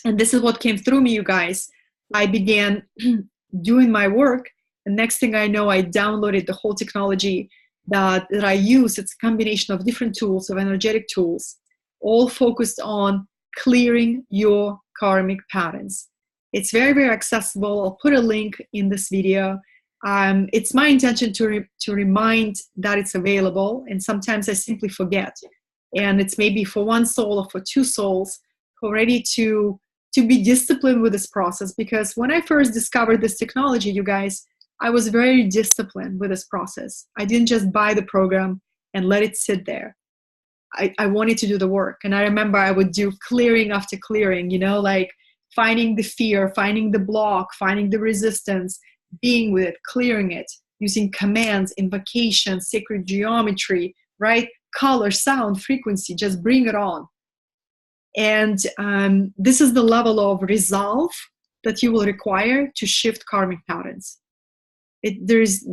And this is what came through me, you guys. I began doing my work. The next thing I know, I downloaded the whole technology that I use. It's a combination of different tools, of energetic tools, all focused on clearing your karmic patterns. It's very, very accessible. I'll put a link in this video. It's my intention to remind that it's available. And sometimes I simply forget. And it's maybe for one soul or for two souls who are ready to be disciplined with this process. Because when I first discovered this technology, you guys, I was very disciplined with this process. I didn't just buy the program and let it sit there. I wanted to do the work. And I remember I would do clearing after clearing, you know, like finding the fear, finding the block, finding the resistance, being with it, clearing it, using commands, invocations, sacred geometry, right? Color, sound, frequency, just bring it on. And this is the level of resolve that you will require to shift karmic patterns. There's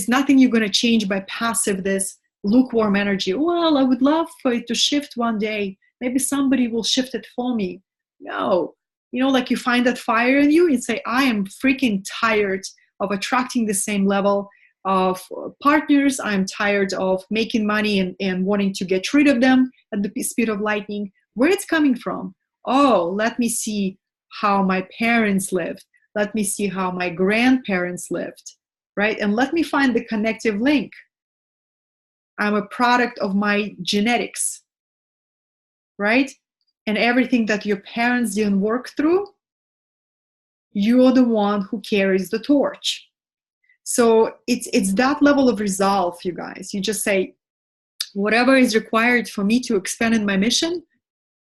nothing you're going to change by passive this lukewarm energy. Well, I would love for it to shift one day. Maybe somebody will shift it for me. No. You know, like you find that fire in you and say, I am freaking tired of attracting the same level of partners. I'm tired of making money and wanting to get rid of them at the speed of lightning. Where it's coming from? Oh, let me see how my parents lived. Let me see how my grandparents lived, right? And let me find the connective link. I'm a product of my genetics, right? And everything that your parents didn't work through, you're the one who carries the torch. So it's that level of resolve, you guys. You just say, whatever is required for me to expand in my mission,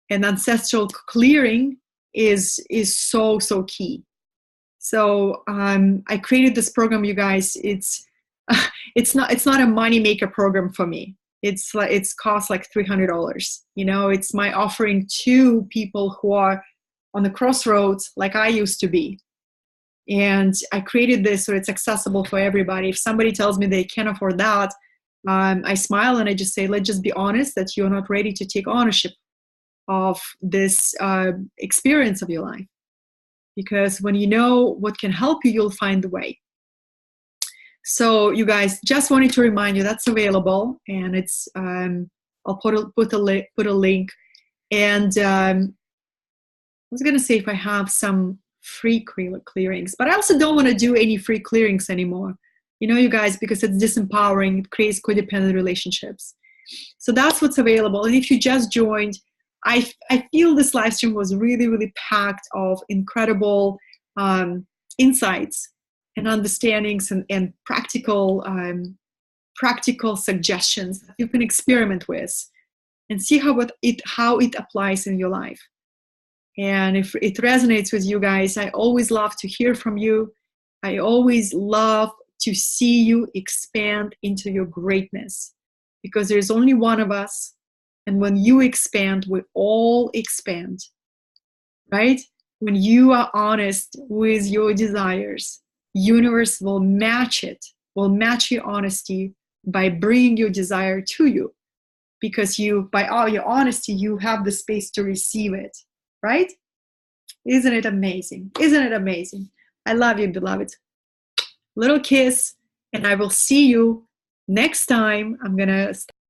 and ancestral clearing is so key. So I created this program, you guys. It's not a money maker program for me. It's cost like $300. You know, it's my offering to people who are on the crossroads like I used to be. And I created this so it's accessible for everybody. If somebody tells me they can't afford that, I smile and I just say, let's just be honest that you're not ready to take ownership of this experience of your life. Because when you know what can help you, you'll find the way. So you guys, just wanted to remind you that's available, and it's I'll put a link. And I was gonna say if I have some free clearings, but I also don't want to do any free clearings anymore. You know, you guys, because it's disempowering. It creates codependent relationships. So that's what's available. And if you just joined, I feel this live stream was really, really packed of incredible insights and understandings and practical suggestions that you can experiment with and see how it applies in your life. And if it resonates with you guys, I always love to hear from you. I always love to see you expand into your greatness, because there's only one of us. And when you expand, we all expand, right? When you are honest with your desires, universe will match it, will match your honesty by bringing your desire to you. Because by all your honesty, you have the space to receive it, right? Isn't it amazing? Isn't it amazing? I love you, beloved. Little kiss. And I will see you next time. I'm going to